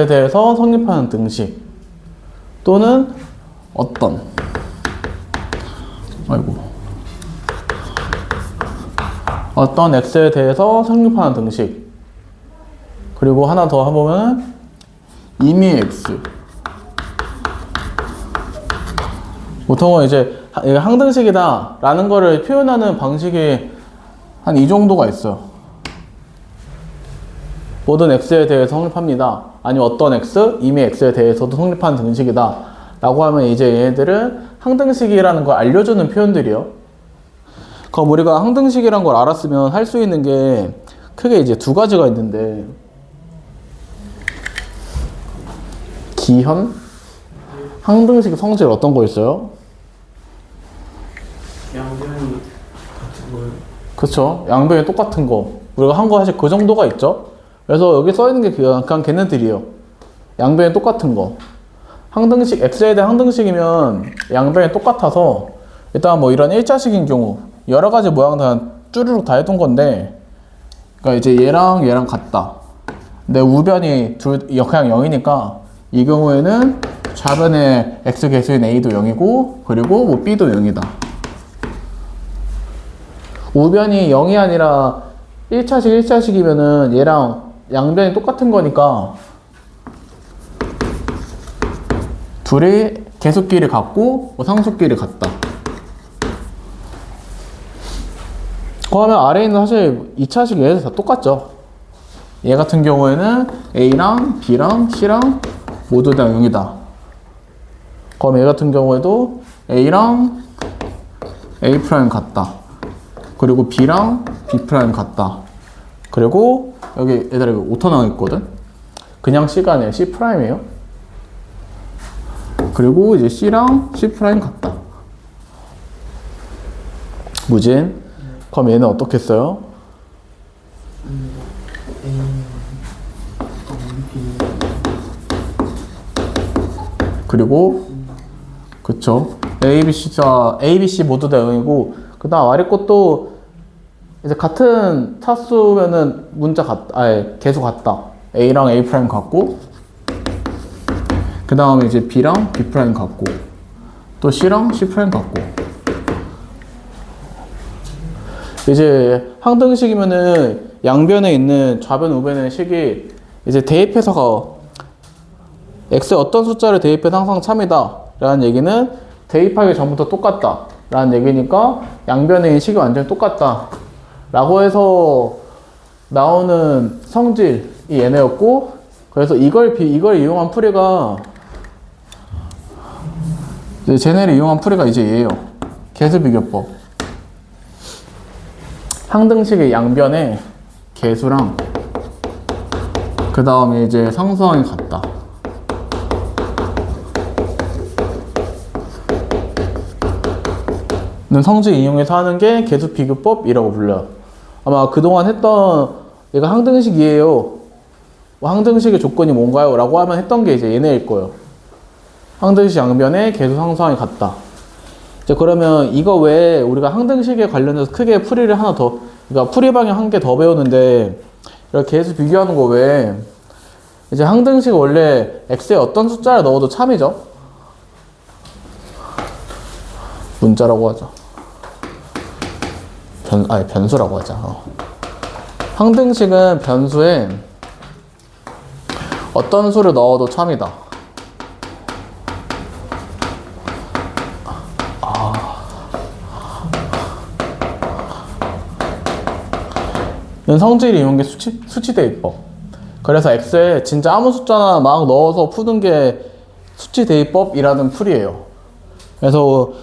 S1: 대해서 성립하는 등식, 또는 어떤 x에 대해서 성립하는 등식, 그리고 하나 더 해보면 이미 x. 보통은 이제 항등식이다 라는 거를 표현하는 방식이 한 이 정도가 있어요. 모든 x에 대해서 성립합니다. 아니면 어떤 x, 이미 x에 대해서도 성립하는 등식이다 라고 하면 이제 얘네들은 항등식이라는 걸 알려주는 표현들이요. 그럼 우리가 항등식이란 걸 알았으면 할 수 있는 게 크게 이제 두 가지가 있는데, 기현? 항등식 성질 어떤 거 있어요?
S2: 양변이 같은 걸.
S1: 그쵸? 양변이 똑같은 거. 우리가 한 거 사실 그 정도가 있죠? 그래서 여기 써있는 게 그냥 걔네들이에요. 양변이 똑같은 거. 항등식, x에 대한 항등식이면 양변이 똑같아서 일단 뭐 이런 1자식인 경우 여러 가지 모양 다 쭈르륵 다 해둔 건데, 그러니까 이제 얘랑 같다. 근데 우변이 그냥 0이니까 이 경우에는 좌변의 x 개수인 a도 0이고 그리고 뭐 b도 0이다. 우변이 0이 아니라 1차식이면은 얘랑 양변이 똑같은 거니까 둘이 계수끼리 같고 뭐 상수끼리 같다. 그러면 아래에 있는 사실 2차식 얘들 다 똑같죠. 얘 같은 경우에는 A랑 B랑 C랑 모두 다 0이다. 그럼 얘 같은 경우에도 A랑 A' 같다. 그리고 B랑 B' 같다. 그리고 여기 얘들아 여기 오터 나와있거든? 그냥 C가 아니라 C'이에요. 그리고 이제 C랑 C' 같다. 무진. 그럼 얘는 어떻게 써요? 그리고 그쵸? A, B, C 모두 다 0이고 그 다음 아래 것도 이제 같은 차수면은 개수 같다. A랑 A' 같고 그 다음에 이제 B랑 B' 같고 또 C랑 C' 같고. 이제 항등식이면은 양변에 있는 좌변, 우변의 식이 이제 대입해서가 x에 어떤 숫자를 대입해서 항상 참이다 라는 얘기는 대입하기 전부터 똑같다 라는 얘기니까 양변에 있는 식이 완전히 똑같다 라고 해서 나오는 성질이 얘네였고, 그래서 이걸 이용한 풀이가 이제 쟤네를 이용한 풀이가 이제 얘예요. 개수비교법. 항등식의 양변에 개수랑 그 다음에 이제 상수항이 같다. 는 성질 이용해서 하는 게 개수 비교법이라고 불려요. 아마 그동안 했던 얘가 항등식이에요. 뭐 항등식의 조건이 뭔가요? 라고 하면 했던 게 이제 얘네일 거예요. 항등식 양변에 개수 상수항이 같다. 이제 그러면 이거 외에 우리가 항등식에 관련해서 크게 풀이를 하나 더, 그러니까 풀이 방향 한 개 더 배우는데, 이렇게 개수 비교하는 거 외에 이제 항등식 원래 x에 어떤 숫자를 넣어도 참이죠. 문자라고 하죠. 변수라고 하자. 항등식은 변수에 어떤 수를 넣어도 참이다. 이런 성질이 이용한 게 수치 대입법. 그래서 x에 진짜 아무 숫자나 막 넣어서 푸는 게 수치 대입법이라는 풀이에요. 그래서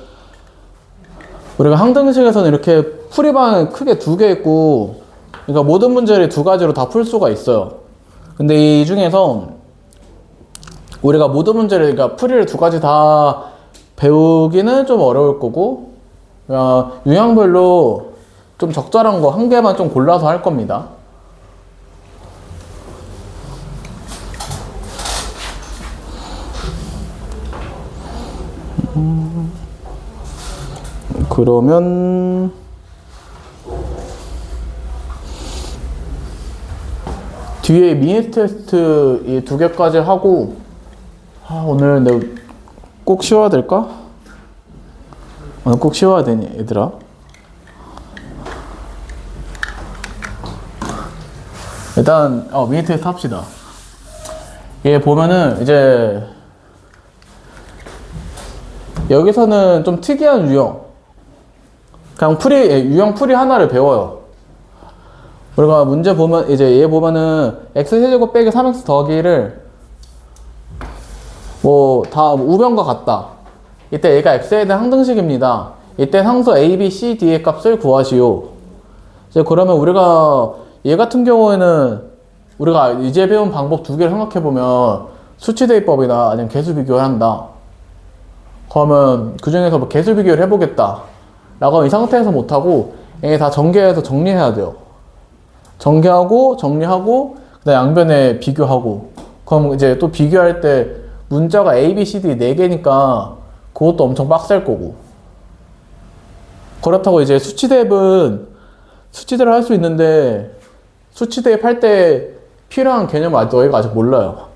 S1: 우리가 항등식에서는 이렇게 풀이방이 크게 두 개 있고, 그러니까 모든 문제를 두 가지로 다 풀 수가 있어요. 근데 이 중에서 우리가 모든 문제를, 그러니까 풀이를 두 가지 다 배우기는 좀 어려울 거고, 유형별로 좀 적절한 거 한 개만 좀 골라서 할 겁니다. 그러면 뒤에 미니 테스트 이 두 개까지 하고, 오늘 내가 꼭 쉬어야 될까? 오늘 꼭 쉬어야 되니 얘들아? 일단 미니 테스트 합시다. 얘 보면은 이제 여기서는 좀 특이한 유형, 그냥 유형 풀이 하나를 배워요. 우리가 문제 보면 이제 얘 보면은 x세제곱 빼기 3x 더하기를 뭐 다 우변과 같다. 이때 얘가 x에 대한 항등식입니다. 이때 상수 a, b, c, d의 값을 구하시오. 이제 그러면 우리가 얘 같은 경우에는 우리가 이제 배운 방법 두 개를 생각해보면 수치대입법이나 아니면 개수 비교를 한다. 그러면 그 중에서 뭐 개수 비교를 해보겠다 라고 하면 이 상태에서 못하고 얘 다 전개해서 정리해야 돼요. 전개하고 정리하고 그다음 양변에 비교하고, 그럼 이제 또 비교할 때 문자가 A, B, C, D 4개니까 그것도 엄청 빡셀 거고. 그렇다고 이제 수치대입을 할 수 있는데 수치대입 할 때 필요한 개념을 너희가 아직 몰라요.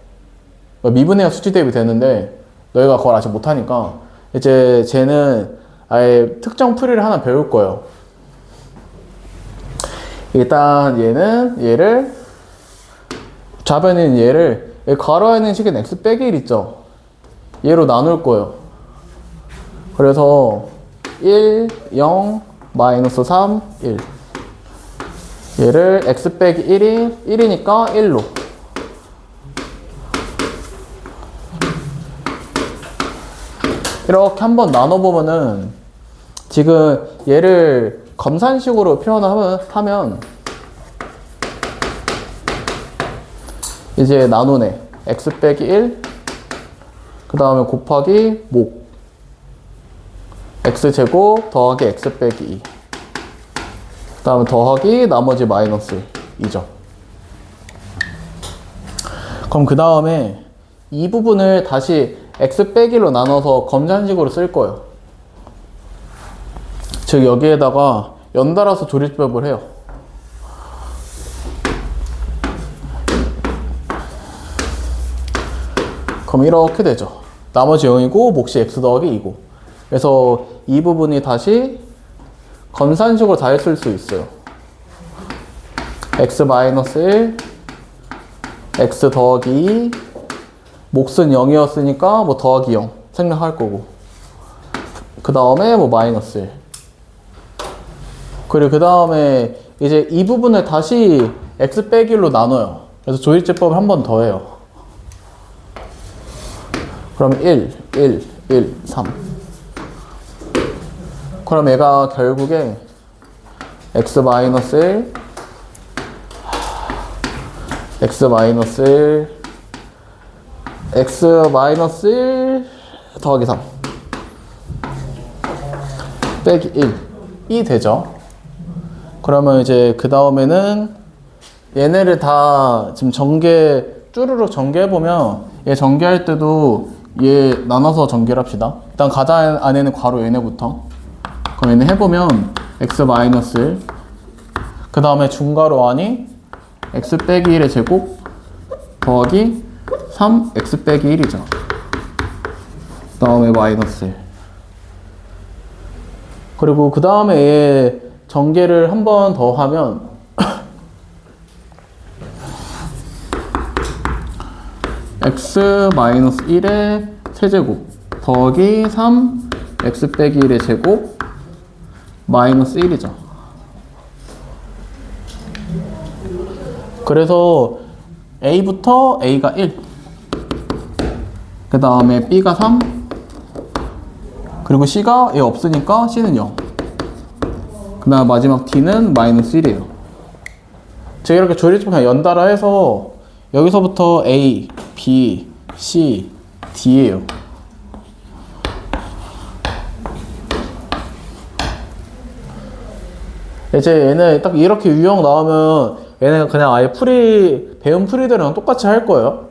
S1: 미분해야 수치대입이 되는데 너희가 그걸 아직 못하니까 이제 쟤는 아예 특정 풀이를 하나 배울 거예요. 일단 얘를 좌변에 있는 얘를 가로에 있는 식인 x 빼기 1 있죠. 얘로 나눌 거예요. 그래서 1, 0, 마이너스 3, 1. 얘를 x 빼기 1이니까 1로. 이렇게 한번 나눠보면은 지금 얘를 검산식으로 표현하면 이제 나누네. x 빼기 1, 그 다음에 곱하기 목 x제곱 더하기 x 빼기 2, 그 다음에 더하기 나머지 마이너스 2죠. 그럼 그 다음에 이 부분을 다시 x 빼기로 나눠서 검산식으로 쓸 거예요. 즉 여기에다가 연달아서 조립법을 해요. 그럼 이렇게 되죠. 나머지 0이고 몫이 x 더하기 2고. 그래서 이 부분이 다시 검산식으로 다 했을 수 있어요. x 마이너스 1, x 더하기 2, 몫은 0이었으니까 뭐 더하기 0 생략할 거고, 그 다음에 뭐 마이너스 1. 그리고 그 다음에 이제 이 부분을 다시 x 빼기 1로 나눠요. 그래서 조립제법을 한 번 더 해요. 그럼 1, 1, 1, 3. 그럼 얘가 결국에 x 마이너스 1, x 마이너스 1, x 마이너스 1 더하기 3 빼기 1이 되죠. 그러면 이제 그 다음에는 얘네를 다 지금 쭈루룩 전개해보면 얘 전개할 때도 얘 나눠서 전개를 합시다. 일단 가다 안에는 괄호 얘네부터. 그럼 얘네 해보면 x 마이너스 1, 그 다음에 중괄호 안이 x 빼기 1의 제곱 더하기 3 x 빼기 1이죠. 그 다음에 마이너스 1. 그리고 그 다음에 얘 전개를 한 번 더 하면 x 마이너스 1의 세제곱 더하기 3 x 빼기 1의 제곱 마이너스 1이죠. 그래서 A부터 A가 1, 그 다음에 B가 3, 그리고 C가 얘 없으니까 C는 0, 그 다음 마지막 D는 마이너스 1이에요. 제가 이렇게 조립집 그냥 연달아 해서 여기서부터 A, B, C, D예요. 이제 얘는 딱 이렇게 유형 나오면 얘네가 그냥 아예 배운 풀이들이랑 똑같이 할 거예요.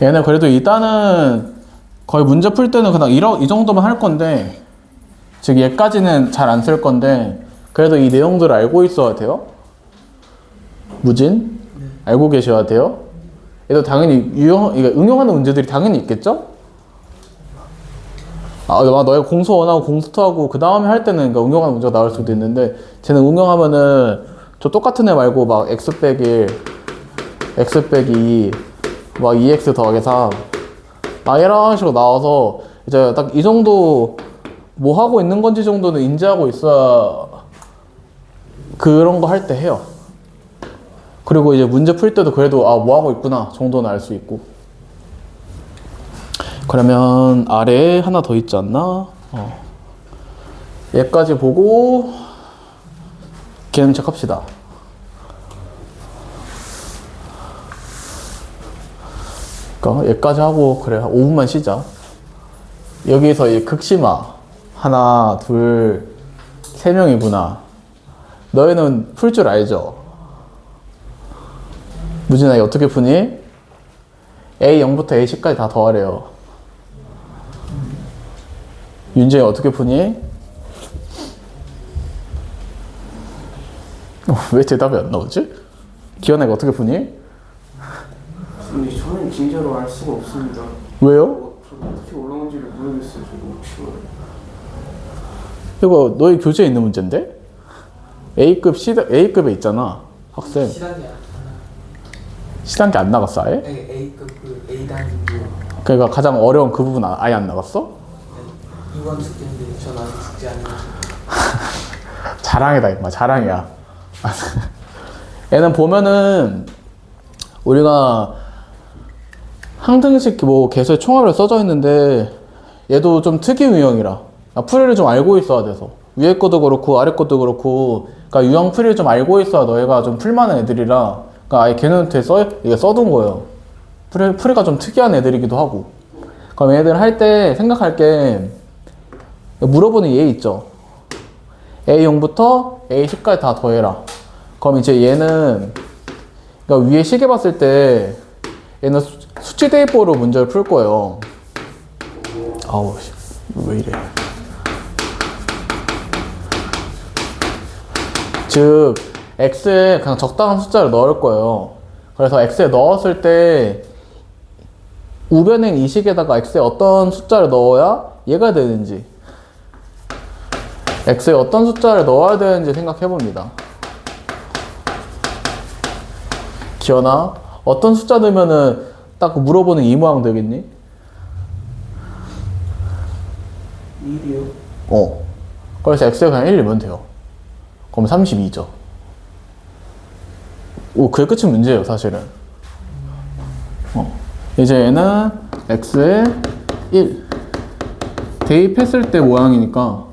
S1: 얘네 그래도 일단은 거의 문제 풀 때는 그냥 이 정도만 할 건데, 즉 얘까지는 잘 안 쓸 건데, 그래도 이 내용들을 알고 있어야 돼요. 무진? 알고 계셔야 돼요. 얘도 당연히 응용하는 문제들이 당연히 있겠죠? 너희가 공수 1하고 공수 2하고 그 다음에 할 때는 그러니까 응용하는 문제가 나올 수도 있는데 쟤는 응용하면은 저 똑같은 애 말고 막 x 빼기 1, x 빼기 2, 막 2x 더하기 3 막 이런 식으로 나와서 이제 딱 이 정도 뭐 하고 있는 건지 정도는 인지하고 있어야 그런 거 할 때 해요. 그리고 이제 문제 풀 때도 그래도 뭐 하고 있구나 정도는 알 수 있고. 그러면 아래에 하나 더 있지 않나? 얘까지 보고 개념 체크합시다. 그러니까 얘까지 하고 그래 5분만 쉬자. 여기서 이 극심화 하나 둘 3명이구나. 너희는 풀 줄 알죠? 무진아 이거 어떻게 푸니? A0부터 A10까지 다 더하래요. 윤재이 어떻게 푸니? 왜 대답이 안 나오지? 기현아 이거 어떻게 푸니?
S2: 근데 저는 진짜로 알 수가 없습니다.
S1: 왜요?
S2: 저도 어떻게 올라온지를 모르겠어요. 저도 혹시
S1: 이거 너희 교재에 있는 문제인데? A급에 있잖아 학생. 시단계 안 나갔어 아예?
S4: 네, A급 그 A 단계
S1: 그러니까 가장 어려운 그 부분 아예 안 나갔어?
S4: 이번 숙제인데 전 아직 숙제 안 해가지고.
S1: 자랑이다 임마 자랑이야. 얘는 보면은 우리가 항등식 뭐 개수의 총합을 써져 있는데 얘도 좀 특이 유형이라 풀이를 좀 알고 있어야 돼서 위에 것도 그렇고 아래 것도 그렇고 그러니까 유형 풀이를 좀 알고 있어야 너희가 좀 풀만한 애들이라 그러니까 아예 걔네한테 이게 써둔 거예요. 풀이가 좀 특이한 애들이기도 하고. 그럼 얘들 할 때 생각할 게 물어보는 얘 있죠. A0부터 A10까지 다 더해라. 그럼 이제 얘는 그러니까 위에 시계 봤을 때 얘는 수치 대입법으로 문제를 풀 거예요. 아우 왜 이래. 즉 x에 그냥 적당한 숫자를 넣을 거예요. 그래서 x에 넣었을 때 우변행 이 식에다가 x에 어떤 숫자를 넣어야 얘가 되는지 x에 어떤 숫자를 넣어야 되는지 생각해 봅니다. 기현아 어떤 숫자 넣으면은 딱 물어보는 이 모양 되겠니?
S2: 1이요?
S1: 그래서 x에 그냥 1 넣으면 돼요. 그럼 32죠. 그게 끝이 문제예요 사실은. 이제 얘는 x에 1 대입했을 때 모양이니까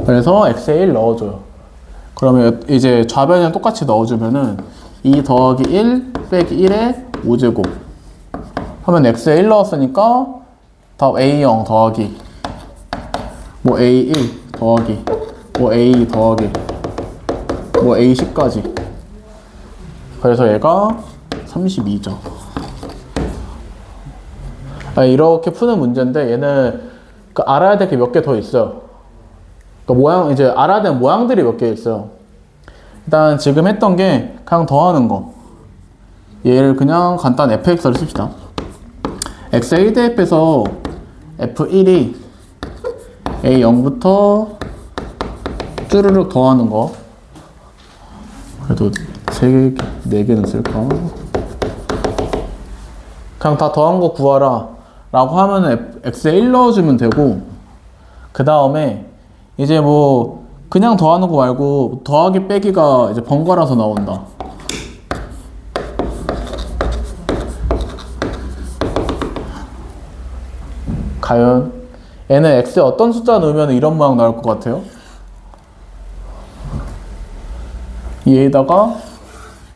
S1: 그래서 x에 1 넣어줘요. 그러면 이제 좌변에 똑같이 넣어주면은 2 더하기 1 빼기 1에 5제곱 하면 x에 1 넣었으니까 다음 a0 더하기 뭐 a1 더하기 뭐 a2 더하기 뭐 a10까지 그래서 얘가 32죠. 이렇게 푸는 문제인데 얘는 알아야 될 게 몇 개 더 있어요. 모양 이제 알아야 되는 모양들이 몇 개 있어요. 일단 지금 했던 게 그냥 더하는 거. 얘를 그냥 간단 fx를 씁시다. x에 1대입해서 f1이 a0부터 쭈르륵 더하는 거. 그래도 4개는 쓸까? 그냥 다 더한 거 구하라 라고 하면 x에 1 넣어주면 되고 그 다음에 이제 뭐 그냥 더하는 거 말고 더하기 빼기가 이제 번갈아서 나온다. 과연 얘는 x에 어떤 숫자 넣으면 이런 모양 나올 것 같아요? 얘에다가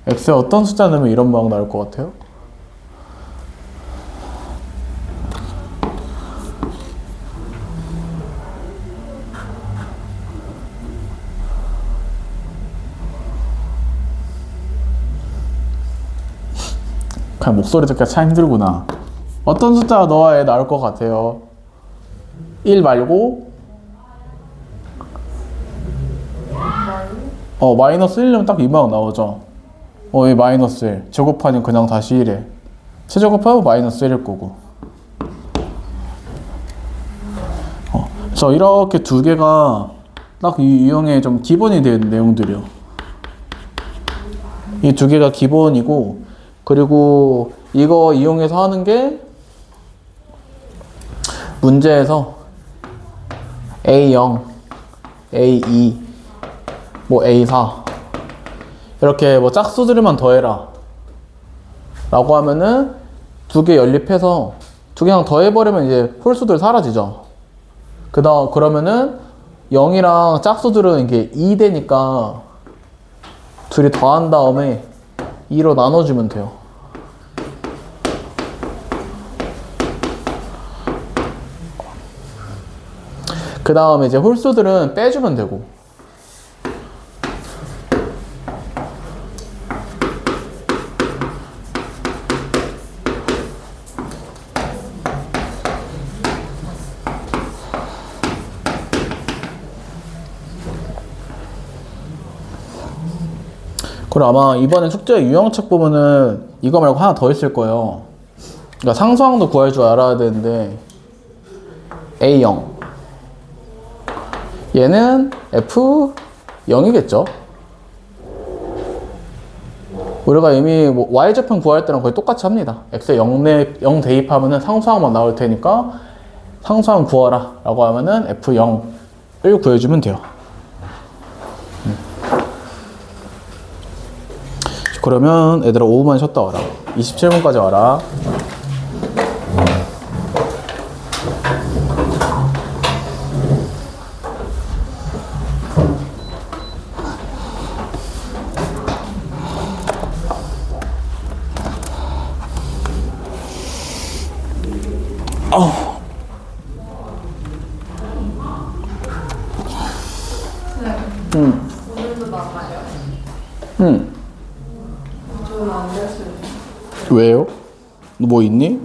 S1: x에 어떤 숫자 넣으면 이런 모양 나올 것 같아요? 그냥 목소리 듣기가 참 힘들구나. 어떤 숫자 넣어야 나올 것 같아요? 1 말고 마이너스 1 넣으면 딱 이 모양 나오죠. 이 마이너스 1. 제곱하니 그냥 다시 1에. 최제곱하면 마이너스 1일 거고. 그래서 이렇게 두 개가 딱 이 유형의 좀 기본이 된 내용들이요. 이 두 개가 기본이고, 그리고 이거 이용해서 하는 게 문제에서 A0, A2, 뭐 A4 이렇게 뭐 짝수들만 더해라 라고 하면은 두 개 연립해서 두 개랑 더해버리면 이제 홀수들 사라지죠. 그러면은 0이랑 짝수들은 이게 2 되니까 둘이 더한 다음에 2로 나눠주면 돼요. 그 다음에 이제 홀수들은 빼주면 되고. 그리고 아마 이번에 숙제 유형책 보면은 이거 말고 하나 더 있을 거예요. 그러니까 상수항도 구할 줄 알아야 되는데 A0 얘는 F0이겠죠. 우리가 이미 뭐 Y좌편 구할 때랑 거의 똑같이 합니다. X에 0 대입하면은 상수항만 나올 테니까 상수항 구하라 라고 하면은 F0을 구해주면 돼요. 그러면 얘들아 오후만 쉬었다 와라. 27분까지 와라.
S5: 오늘도 나가요?
S1: 응.
S5: 저는 안 됐어요.
S1: 왜요? 너 뭐 있니?